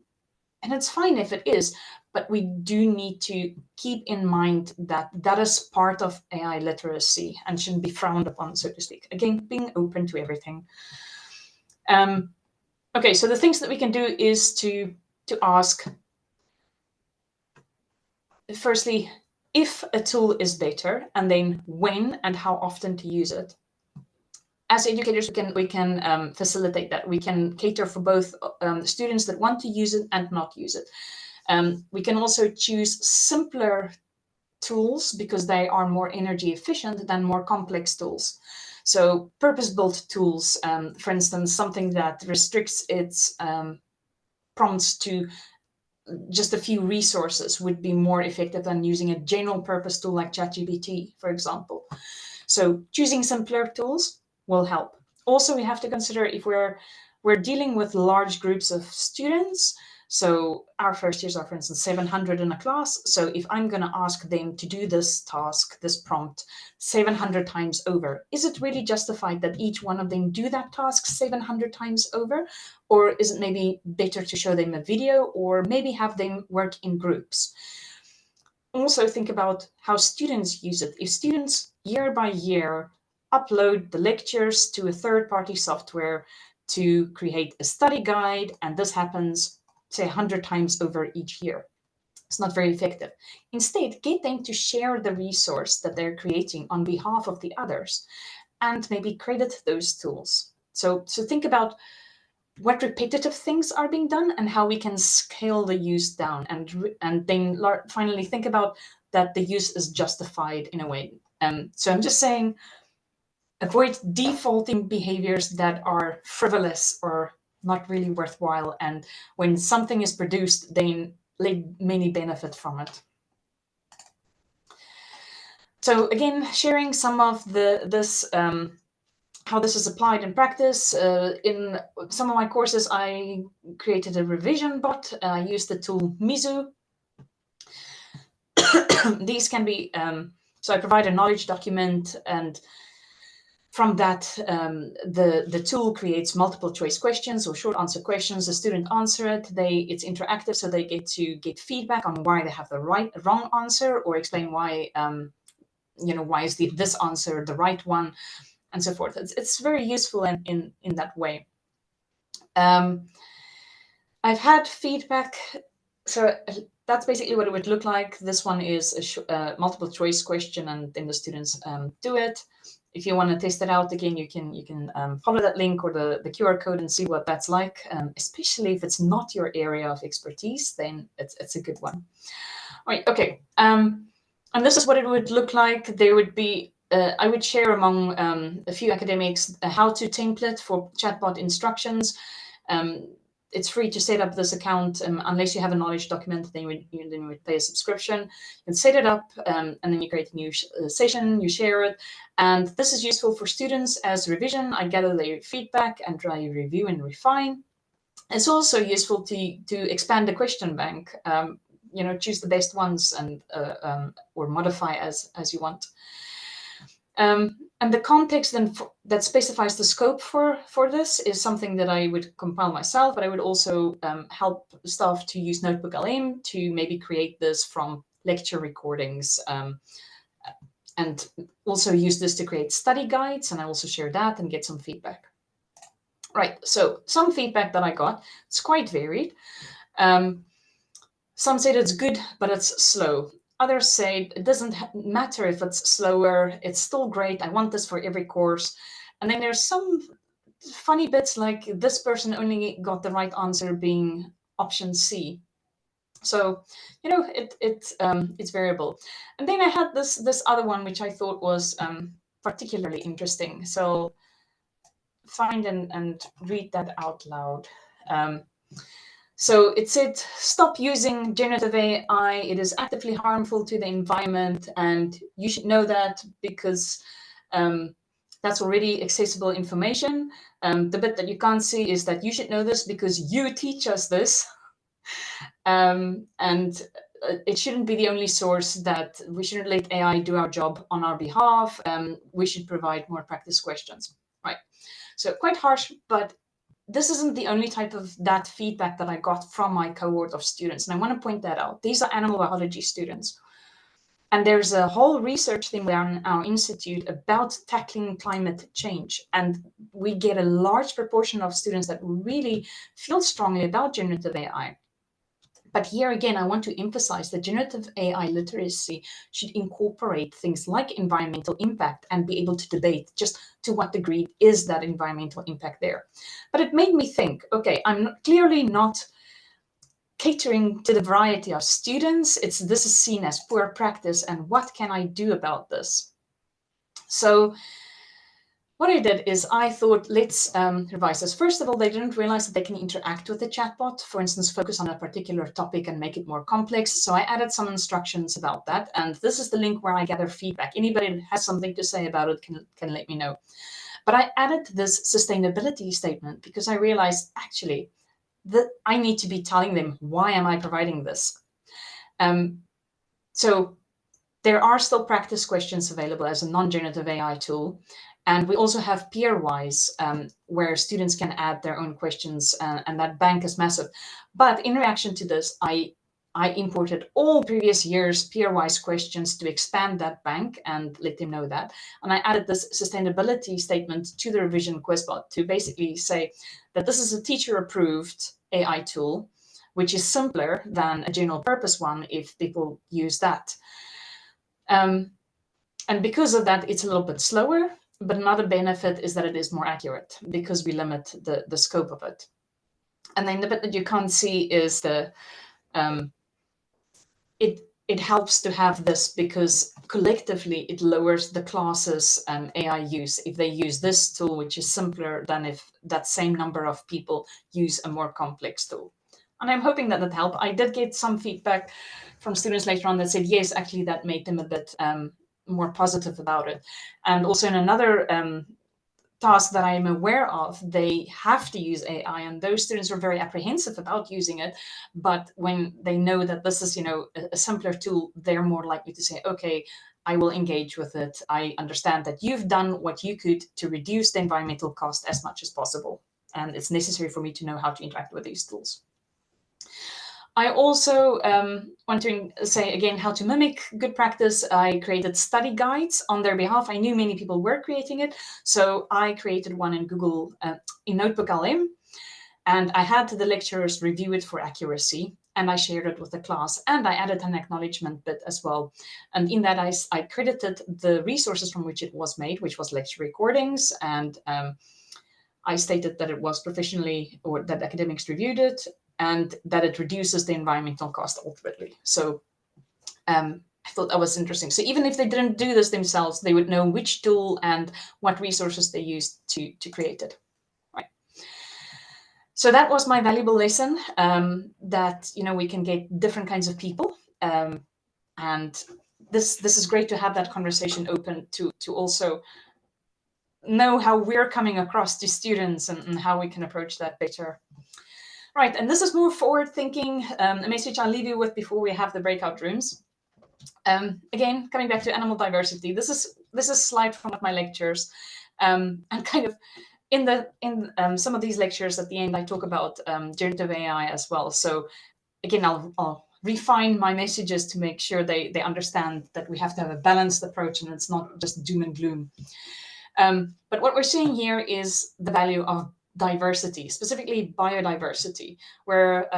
[SPEAKER 1] And it's fine if it is, but we do need to keep in mind that that is part of AI literacy and shouldn't be frowned upon, so to speak. Again, being open to everything. Okay, so the things that we can do is to ask, firstly, if a tool is better, and then when and how often to use it. As educators, we can facilitate that. We can cater for both students that want to use it and not use it. We can also choose simpler tools because they are more energy efficient than more complex tools. So purpose-built tools, for instance, something that restricts its prompts to just a few resources would be more effective than using a general purpose tool like ChatGPT, for example. So choosing simpler tools will help. Also, we have to consider if we're dealing with large groups of students. So our first years are, for instance, 700 in a class. So if I'm going to ask them to do this task, this prompt, 700 times over, is it really justified that each one of them do that task 700 times over? Or is it maybe better to show them a video, or maybe have them work in groups? Also think about how students use it. If students year by year upload the lectures to a third-party software to create a study guide, and this happens, say, 100 times over each year, it's not very effective. Instead, get them to share the resource that they're creating on behalf of the others, and maybe credit those tools. So think about what repetitive things are being done and how we can scale the use down, and then finally think about that the use is justified in a way. So I'm just saying, avoid defaulting behaviors that are frivolous or not really worthwhile. And when something is produced, then let many benefit from it. So again, sharing some of how this is applied in practice. In some of my courses, I created a revision bot. I used the tool Mizu. These can be, so I provide a knowledge document, and from that, the tool creates multiple choice questions or short answer questions. The student answer it. It's interactive, so they get to get feedback on why they have the wrong answer, or explain why, why is this answer the right one, and so forth. It's very useful in that way. I've had feedback. So that's basically what it would look like. This one is a multiple choice question, and then the students do it. If you want to test it out again, you can follow that link or the QR code and see what that's like. Especially if it's not your area of expertise, then it's a good one. All right, okay. And this is what it would look like. There would be I would share among a few academics how to template for chatbot instructions. It's free to set up this account unless you have a knowledge document. Then you would pay a subscription and set it up, and then you create a new session, you share it. And this is useful for students as revision. I gather their feedback and try to review and refine. It's also useful to expand the question bank. Choose the best ones and or modify as you want. And the context then that specifies the scope for this is something that I would compile myself, but I would also help staff to use Notebook LM to maybe create this from lecture recordings, and also use this to create study guides, and I also share that and get some feedback. Right, so some feedback that I got, it's quite varied. Some say it's good, but it's slow. Others say it doesn't matter if it's slower, it's still great. I want this for every course. And then there's some funny bits like this person only got the right answer being option C. So, you know, it's variable. And then I had this other one, which I thought was particularly interesting. So find and read that out loud. So it said, stop using generative AI. It is actively harmful to the environment, and you should know that because that's already accessible information. The bit that you can't see is that you should know this because you teach us this. And it shouldn't be the only source, that we shouldn't let AI do our job on our behalf. We should provide more practice questions, right? So quite harsh, but this isn't the only type of that feedback that I got from my cohort of students. And I want to point that out. These are animal biology students. And there's a whole research thing around our institute about tackling climate change. And we get a large proportion of students that really feel strongly about generative AI. But here again, I want to emphasize that generative AI literacy should incorporate things like environmental impact and be able to debate just to what degree is that environmental impact there. But it made me think, okay, I'm clearly not catering to the variety of students. This is seen as poor practice, and what can I do about this? So what I did is I thought, let's revise this. First of all, they didn't realize that they can interact with the chatbot, for instance, focus on a particular topic and make it more complex. So I added some instructions about that. And this is the link where I gather feedback. Anybody that has something to say about it can let me know. But I added this sustainability statement because I realized actually that I need to be telling them, why am I providing this? So there are still practice questions available as a non-generative AI tool. And we also have Peerwise, where students can add their own questions, and that bank is massive. But in reaction to this, I imported all previous years' Peerwise questions to expand that bank and let them know that. And I added this sustainability statement to the revision quizbot to basically say that this is a teacher-approved AI tool, which is simpler than a general purpose one if people use that. And because of that, it's a little bit slower. But another benefit is that it is more accurate because we limit the scope of it. And then the bit that you can't see is it helps to have this because collectively it lowers the class's AI use if they use this tool, which is simpler than if that same number of people use a more complex tool. And I'm hoping that helped. I did get some feedback from students later on that said, yes, actually that made them a bit more positive about it. And also in another task that I'm aware of, they have to use AI, and those students are very apprehensive about using it. But when they know that this is, a simpler tool, they're more likely to say, okay, I will engage with it. I understand that you've done what you could to reduce the environmental cost as much as possible. And it's necessary for me to know how to interact with these tools. I also want to say again how to mimic good practice. I created study guides on their behalf. I knew many people were creating it, so I created one in Google, in Notebook LM, and I had the lecturers review it for accuracy, and I shared it with the class, and I added an acknowledgement bit as well. And in that, I credited the resources from which it was made, which was lecture recordings, and I stated that it was professionally, or that academics reviewed it, and that it reduces the environmental cost ultimately. So I thought that was interesting. So even if they didn't do this themselves, they would know which tool and what resources they used to create it. Right. So that was my valuable lesson, that we can get different kinds of people, and this is great to have that conversation open to also know how we're coming across to students and how we can approach that better. Right, and this is more forward-thinking, a message I'll leave you with before we have the breakout rooms. Again, coming back to animal diversity, this is a slide from one of my lectures, and kind of in some of these lectures at the end, I talk about generative AI as well. So again, I'll refine my messages to make sure they understand that we have to have a balanced approach and it's not just doom and gloom. But what we're seeing here is the value of diversity, specifically biodiversity, where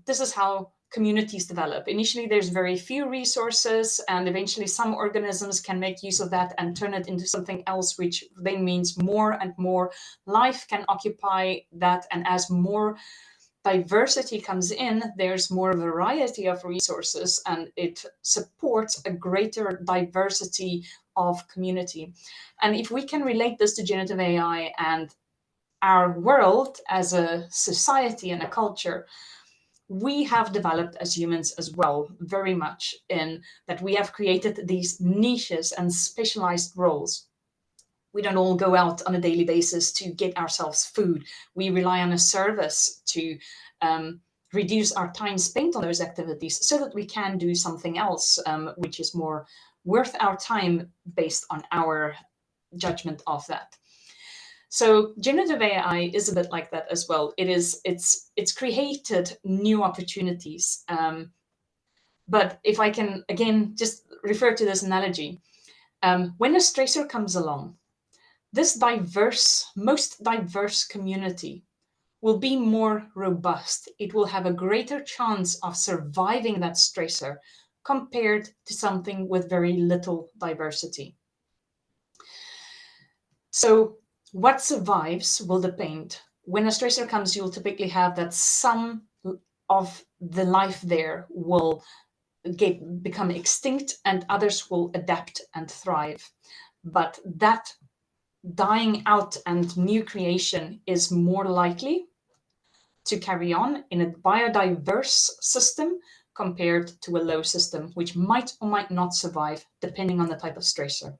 [SPEAKER 1] this is how communities develop. Initially, there's very few resources, and eventually some organisms can make use of that and turn it into something else, which then means more and more life can occupy that. And as more diversity comes in, there's more variety of resources, and it supports a greater diversity of community. And if we can relate this to generative AI and our world as a society and a culture, we have developed as humans as well, very much in that we have created these niches and specialized roles. We don't all go out on a daily basis to get ourselves food. We rely on a service to reduce our time spent on those activities so that we can do something else, which is more worth our time based on our judgment of that. So generative AI is a bit like that as well. It's created new opportunities. But if I can again just refer to this analogy, when a stressor comes along, this most diverse community will be more robust. It will have a greater chance of surviving that stressor compared to something with very little diversity. So what survives will depend. When a stressor comes, you'll typically have that some of the life there will become extinct and others will adapt and thrive. But that dying out and new creation is more likely to carry on in a biodiverse system compared to a low system, which might or might not survive depending on the type of stressor.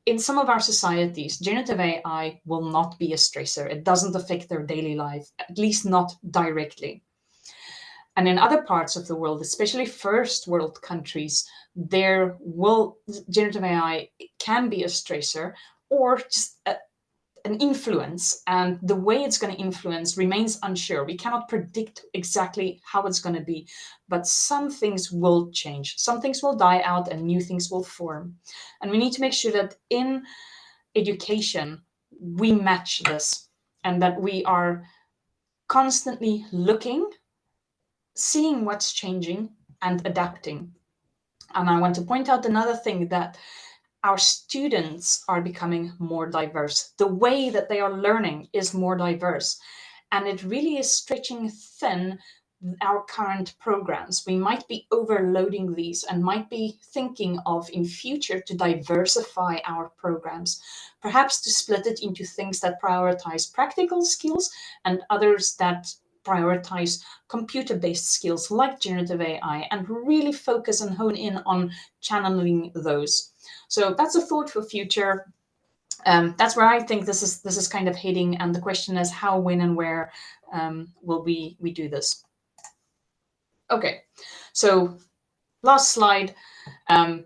[SPEAKER 1] In some of our societies, generative AI will not be a stressor. It doesn't affect their daily life, at least not directly. And in other parts of the world, especially first world countries, generative AI can be a stressor or just an influence, and the way it's going to influence remains unsure. We cannot predict exactly how it's going to be, but some things will change. Some things will die out and new things will form. And we need to make sure that in education, we match this and that we are constantly looking, seeing what's changing and adapting. And I want to point out another thing, that our students are becoming more diverse. The way that they are learning is more diverse. And it really is stretching thin our current programs. We might be overloading these and might be thinking of in future to diversify our programs, perhaps to split it into things that prioritize practical skills and others that prioritize computer-based skills like generative AI, and really focus and hone in on channeling those. So that's a thought for future. That's where I think this is kind of heading, and the question is how, when, and where will we do this? Okay, so last slide. Don't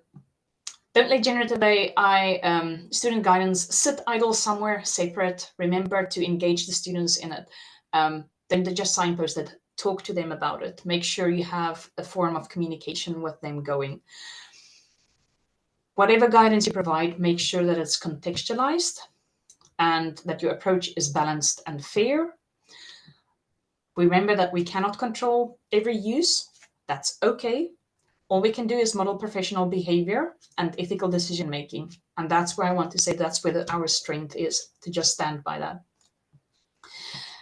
[SPEAKER 1] let generative AI student guidance sit idle somewhere separate. Remember to engage the students in it. Don't just signpost it. Talk to them about it. Make sure you have a form of communication with them going. Whatever guidance you provide, make sure that it's contextualized and that your approach is balanced and fair. Remember that we cannot control every use. That's okay. All we can do is model professional behavior and ethical decision making. And that's where I want to say that's where our strength is, to just stand by that.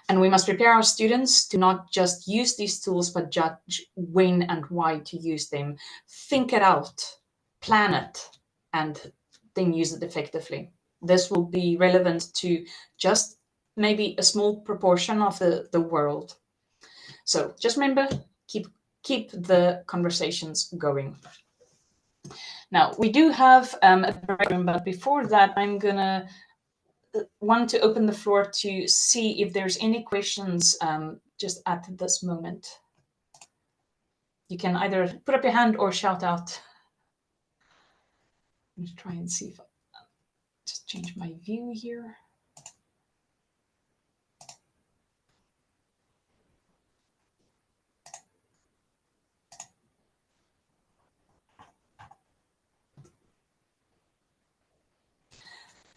[SPEAKER 1] And we must prepare our students to not just use these tools, but judge when and why to use them. Think it out, plan it, and then use it effectively. This will be relevant to just maybe a small proportion of the world. So just remember, keep the conversations going. Now, we do have a break room, but before that, I'm gonna want to open the floor to see if there's any questions just at this moment. You can either put up your hand or shout out. Let me try and see if I just change my view here.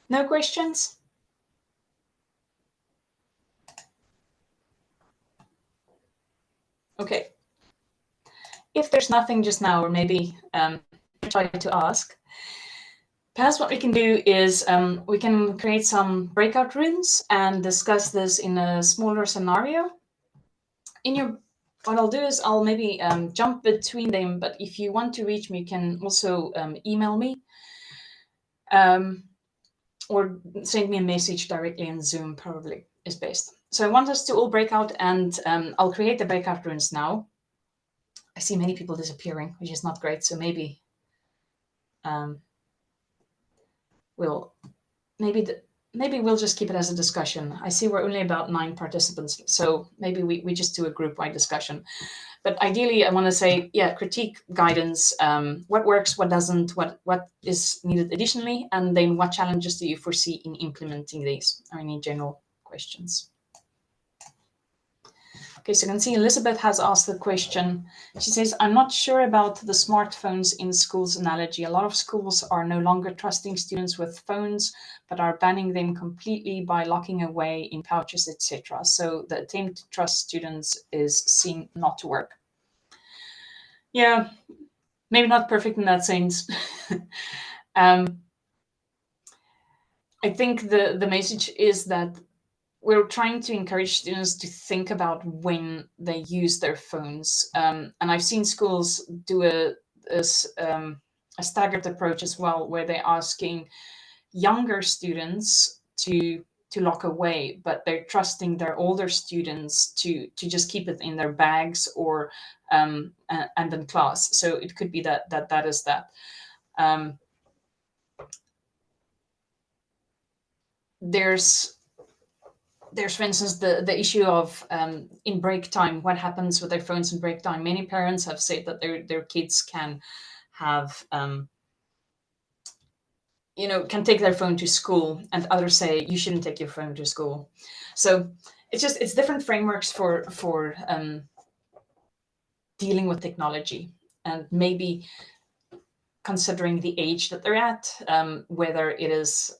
[SPEAKER 1] No questions? there's nothing just now, or maybe try to ask. Perhaps what we can do is we can create some breakout rooms and discuss this in a smaller scenario. What I'll do is I'll maybe jump between them, but if you want to reach me, you can also email me or send me a message directly in Zoom, probably is best. So I want us to all break out, and I'll create the breakout rooms now. I see many people disappearing, which is not great. So maybe maybe we'll just keep it as a discussion. I see we're only about 9 participants, so maybe we just do a group-wide discussion. But ideally, I want to say, yeah, critique, guidance, what works, what doesn't, what is needed additionally, and then what challenges do you foresee in implementing these, or any general questions. Okay, so you can see Elizabeth has asked the question. She says, I'm not sure about the smartphones in schools analogy. A lot of schools are no longer trusting students with phones, but are banning them completely by locking away in pouches, etc. So the attempt to trust students is seen not to work. Yeah, maybe not perfect in that sense. I think the message is that we're trying to encourage students to think about when they use their phones. And I've seen schools do a staggered approach as well, where they're asking younger students to lock away, but they're trusting their older students to just keep it in their bags or and in class. So it could be that is that. There's, for instance, the issue of in break time, what happens with their phones in break time. Many parents have said that their kids can have, can take their phone to school, and others say you shouldn't take your phone to school. So it's different frameworks for dealing with technology, and maybe considering the age that they're at, whether it is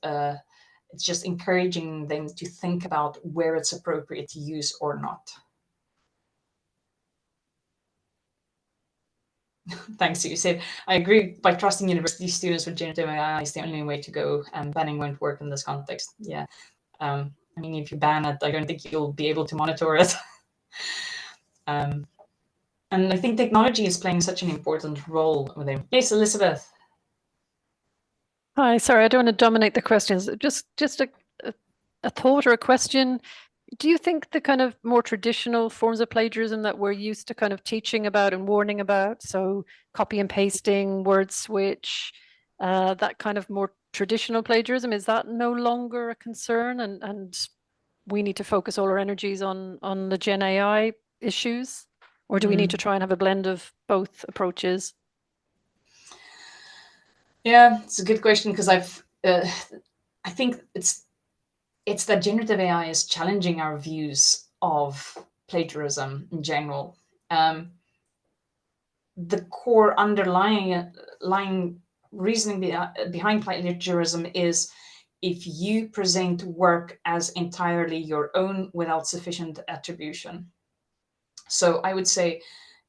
[SPEAKER 1] it's just encouraging them to think about where it's appropriate to use or not. Thanks, you said. I agree. By trusting university students with generative AI is the only way to go, and banning won't work in this context. Yeah. I mean, if you ban it, I don't think you'll be able to monitor it. And I think technology is playing such an important role with them. Yes, Elizabeth.
[SPEAKER 2] Hi, sorry, I don't want to dominate the questions. Just a thought or a question. Do you think the kind of more traditional forms of plagiarism that we're used to kind of teaching about and warning about, so copy and pasting, word switch, that kind of more traditional plagiarism, is that no longer a concern, and we need to focus all our energies on the Gen AI issues? Or do we need to try and have a blend of both approaches?
[SPEAKER 1] Yeah, it's a good question, because I think it's that generative AI is challenging our views of plagiarism in general. The core underlying reasoning behind plagiarism is if you present work as entirely your own without sufficient attribution. So I would say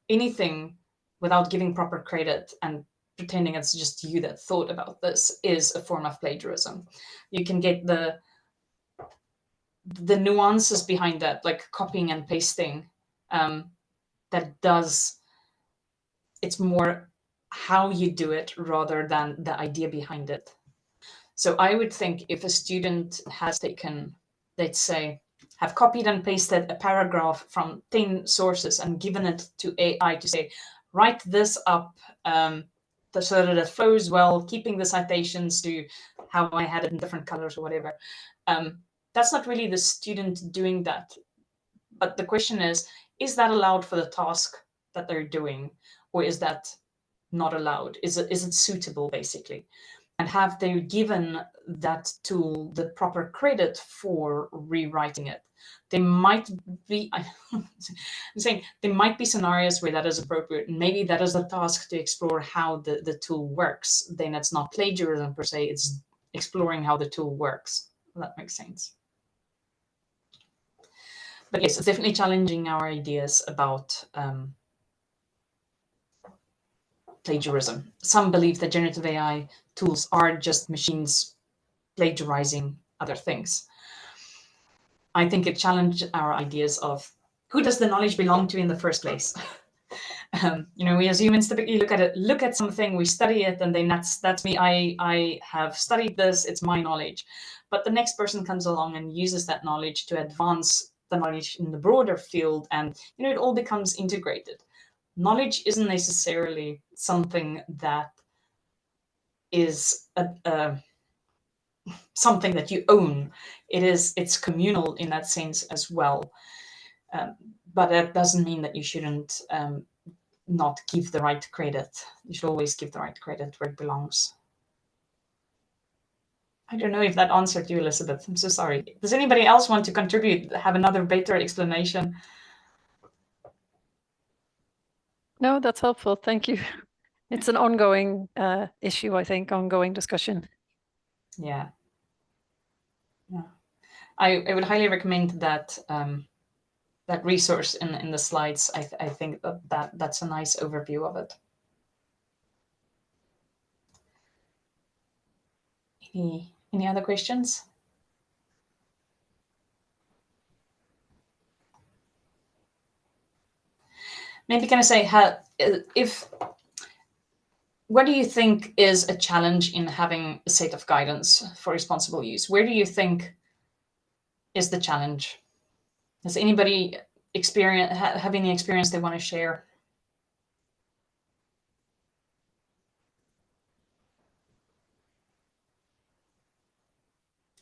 [SPEAKER 1] anything without giving proper credit and pretending it's just you that thought about this is a form of plagiarism. You can get the nuances behind that, like copying and pasting, it's more how you do it rather than the idea behind it. So I would think if a student has taken, let's say, have copied and pasted a paragraph from 10 sources and given it to AI to say, write this up so that it flows well, keeping the citations to how I had it in different colors or whatever. That's not really the student doing that. But the question is that allowed for the task that they're doing, or is that not allowed? Is it suitable, basically? And have they given that tool the proper credit for rewriting it? There might be, I'm saying, there might be scenarios where that is appropriate. And maybe that is a task to explore how the tool works. Then it's not plagiarism per se, it's exploring how the tool works. That makes sense. But yes, it's definitely challenging our ideas about plagiarism. Some believe that generative AI tools are just machines plagiarizing other things. I think it challenged our ideas of who does the knowledge belong to in the first place. We as humans typically look at something, we study it, and then that's me. I have studied this, it's my knowledge. But the next person comes along and uses that knowledge to advance the knowledge in the broader field, and it all becomes integrated. Knowledge isn't necessarily something that is something that you own. It's communal in that sense as well. But that doesn't mean that you shouldn't not give the right credit. You should always give the right credit where it belongs. I don't know if that answered you, Elizabeth. I'm so sorry. Does anybody else want to contribute, have another better explanation?
[SPEAKER 2] No, that's helpful. Thank you. It's an ongoing issue, I think, ongoing discussion.
[SPEAKER 1] Yeah. I would highly recommend that that resource in the slides. I think that's a nice overview of it. Any other questions? Maybe can I say what do you think is a challenge in having a set of guidance for responsible use? Where do you think is the challenge? Does anybody have any experience they want to share?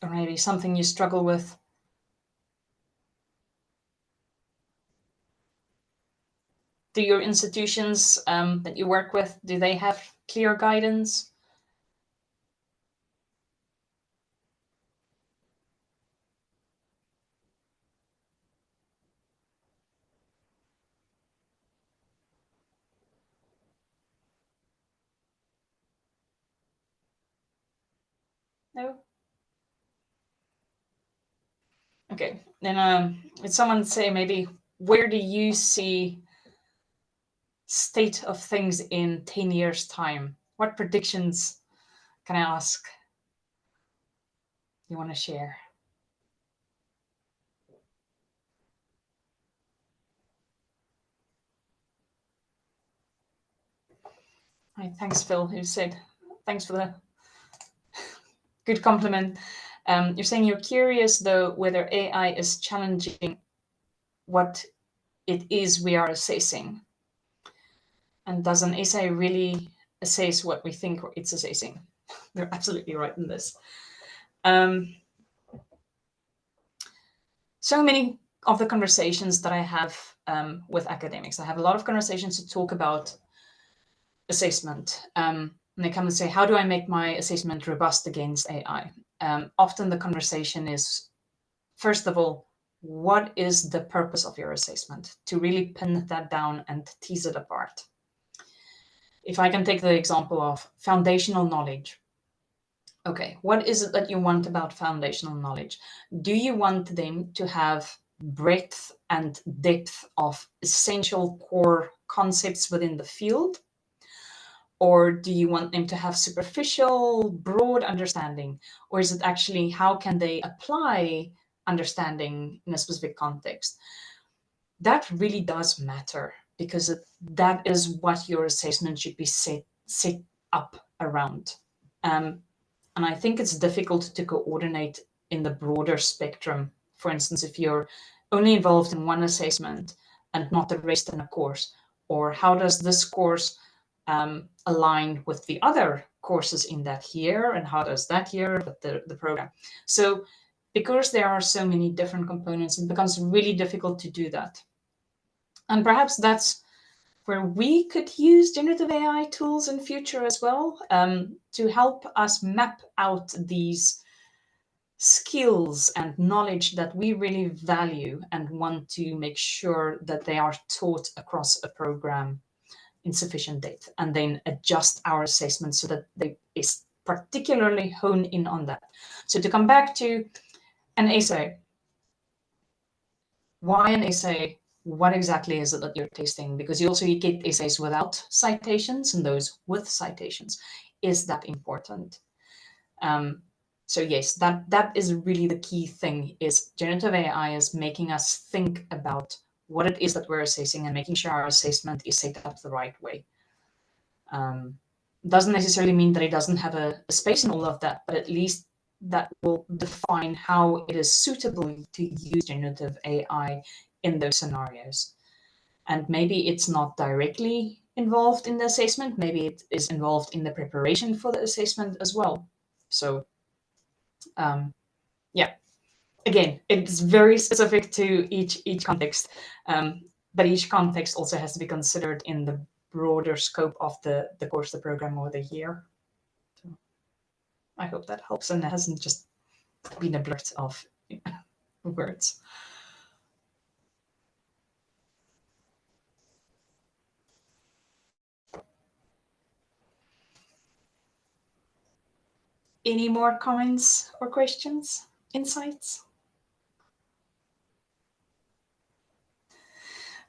[SPEAKER 1] Or maybe something you struggle with? Do your institutions that you work with, do they have clear guidance? No? Okay, then would someone say maybe, where do you see state of things in 10 years' time? What predictions, can I ask, you want to share? Right, thanks, Phil, who said, thanks for the good compliment. You're saying you're curious, though, whether AI is challenging what it is we are assessing. And does an essay really assess what we think it's assessing? You're absolutely right in this. So many of the conversations that I have with academics, I have a lot of conversations to talk about assessment. And they come and say, how do I make my assessment robust against AI? Often the conversation is, first of all, what is the purpose of your assessment? To really pin that down and tease it apart. If I can take the example of foundational knowledge. Okay, what is it that you want about foundational knowledge? Do you want them to have breadth and depth of essential core concepts within the field? Or do you want them to have superficial, broad understanding? Or is it actually, how can they apply understanding in a specific context? That really does matter, because that is what your assessment should be set up around. And I think it's difficult to coordinate in the broader spectrum. For instance, if you're only involved in one assessment and not the rest in a course, or how does this course align with the other courses in that year, and how does that year with the program? So because there are so many different components, it becomes really difficult to do that. And perhaps that's where we could use generative AI tools in future as well, to help us map out these skills and knowledge that we really value and want to make sure that they are taught across a program in sufficient depth, and then adjust our assessment so that they is particularly hone in on that. So to come back to an essay, why an essay? what exactly is it that you're tasting? Because you also get essays without citations and those with citations. Is that important? So yes, that is really the key thing, is generative AI is making us think about what it is that we're assessing and making sure our assessment is set up the right way. Doesn't necessarily mean that it doesn't have a space in all of that, but at least that will define how it is suitable to use generative AI in those scenarios. And maybe it's not directly involved in the assessment, maybe it is involved in the preparation for the assessment as well. So yeah, again, it's very specific to each context, but each context also has to be considered in the broader scope of the course, the program, or the year. So I hope that helps and it hasn't just been a blurt of words. Any more comments or questions, insights?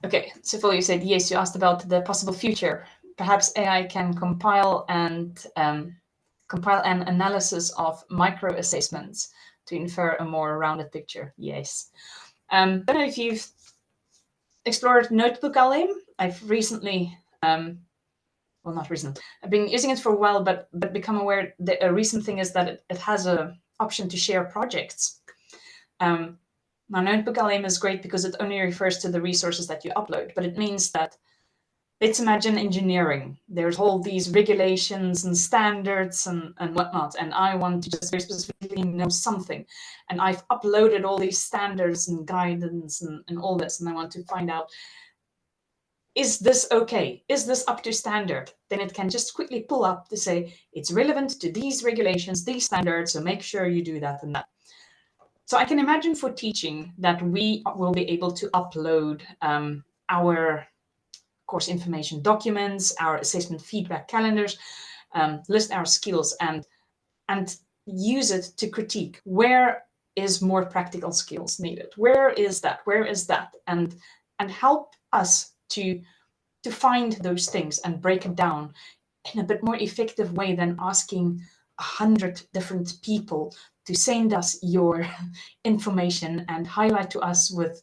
[SPEAKER 1] Okay, so Phil, you said yes, you asked about the possible future. Perhaps AI can compile an analysis of micro assessments to infer a more rounded picture. Yes. I don't know if you've explored Notebook LM. I've recently, well, not recently, I've been using it for a while, but become aware that a recent thing is that it has an option to share projects. Now, Notebook LM is great because it only refers to the resources that you upload, but it means that, let's imagine engineering. There's all these regulations and standards and whatnot, and I want to just very specifically know something. And I've uploaded all these standards and guidance and all this, and I want to find out, is this okay? Is this up to standard? Then it can just quickly pull up to say, it's relevant to these regulations, these standards, so make sure you do that and that. So I can imagine for teaching that we will be able to upload our course information documents, our assessment feedback calendars, list our skills and use it to critique where is more practical skills needed, where is that, and help us to find those things and break it down in a bit more effective way than asking 100 different people to send us your information and highlight to us with.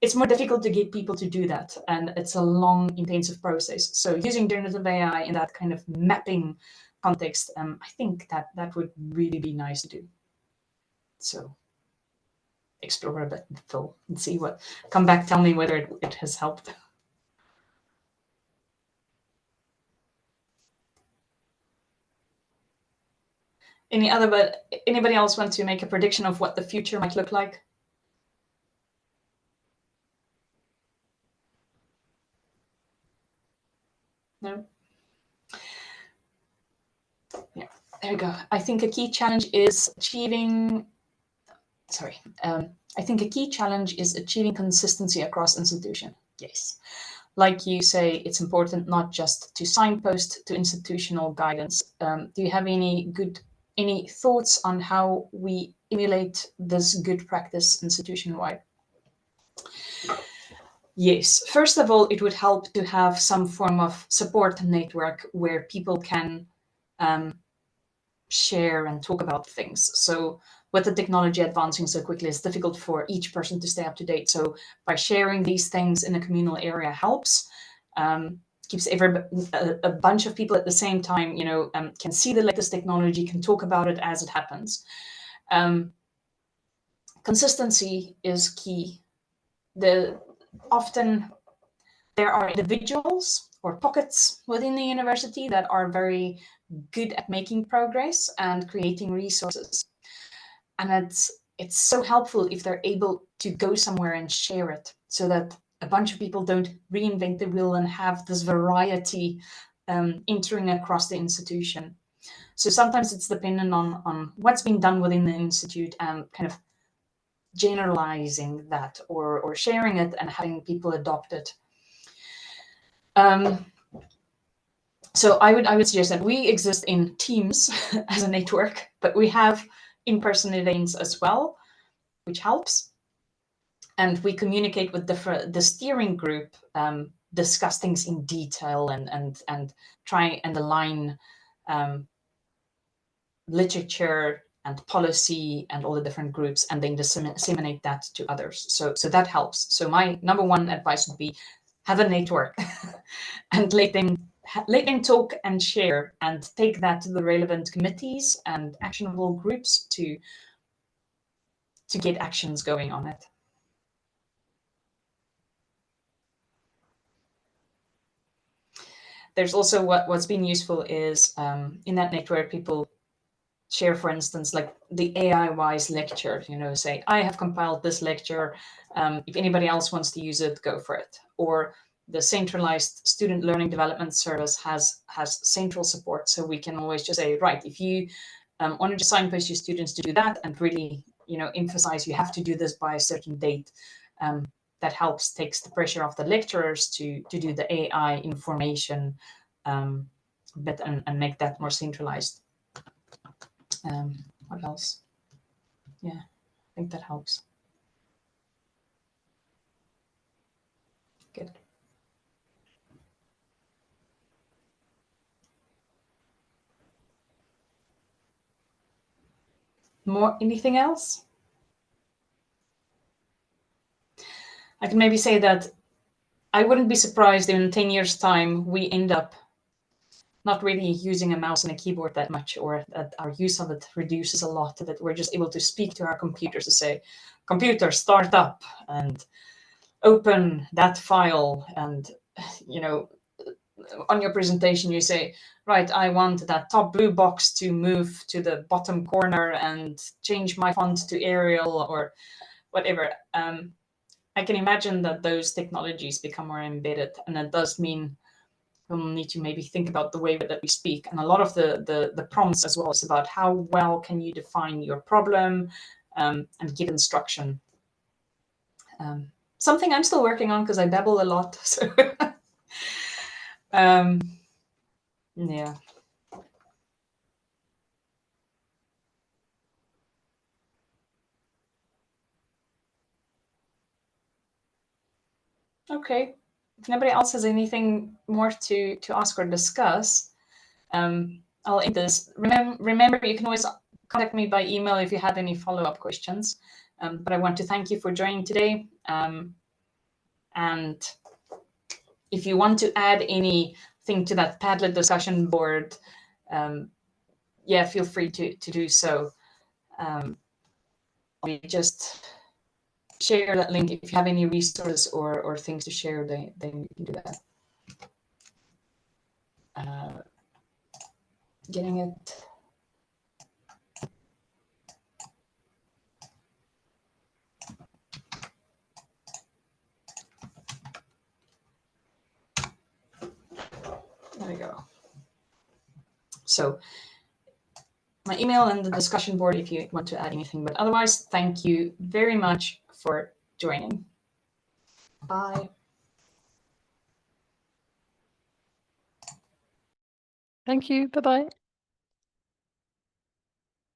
[SPEAKER 1] It's more difficult to get people to do that, and it's a long, intensive process. So using generative AI in that kind of mapping context, I think that would really be nice to do. So explore a bit, Phil, and see what. Come back, tell me whether it has helped. Anybody else want to make a prediction of what the future might look like? No? Yeah, there we go. I think a key challenge is achieving consistency across institution. Yes. Like you say, it's important not just to signpost to institutional guidance. Do you have any thoughts on how we emulate this good practice institution-wide? Yes, first of all, it would help to have some form of support network where people can share and talk about things. So with the technology advancing so quickly, it's difficult for each person to stay up to date. So by sharing these things in a communal area helps. Keeps a bunch of people at the same time, can see the latest technology, can talk about it as it happens. Consistency is key. Often there are individuals or pockets within the university that are very good at making progress and creating resources. And it's so helpful if they're able to go somewhere and share it so that a bunch of people don't reinvent the wheel and have this variety entering across the institution. So sometimes it's dependent on what's been done within the institute and kind of generalizing that or sharing it and having people adopt it. So I would suggest that we exist in teams as a network, but we have in-person events as well, which helps. and we communicate with the steering group, discuss things in detail and try and align literature and policy and all the different groups, and then disseminate that to others. So that helps. So my number one advice would be have a network and let them talk and share, and take that to the relevant committees and actionable groups to get actions going on it. There's also what's been useful is in that network, people share, for instance, like the AI-wise lecture, say, I have compiled this lecture. If anybody else wants to use it, go for it. Or the centralized student learning development service has central support. So we can always just say, right, if you want to signpost your students to do that and really, emphasize you have to do this by a certain date, that helps, takes the pressure off the lecturers to do the AI information bit and make that more centralized. What else? Yeah, I think that helps. Good. Anything else? I can maybe say that I wouldn't be surprised if in 10 years' time we end up not really using a mouse and a keyboard that much, or that our use of it reduces a lot, that we're just able to speak to our computers to say, computer, start up and open that file. And, on your presentation, you say, right, I want that top blue box to move to the bottom corner and change my font to Arial or whatever. I can imagine that those technologies become more embedded, and that does mean we'll need to maybe think about the way that we speak. And a lot of the prompts as well is about how well can you define your problem and give instruction. Something I'm still working on because I babble a lot. So yeah. Okay. If nobody else has anything more to ask or discuss, I'll end this. Remember, you can always contact me by email if you have any follow-up questions. But I want to thank you for joining today. And if you want to add anything to that Padlet discussion board, yeah, feel free to do so. Just share that link. If you have any resources or things to share, then you can do that. Getting it. There we go. So my email and the discussion board if you want to add anything. But otherwise, thank you very much for joining. Bye.
[SPEAKER 2] Thank you. Bye-bye.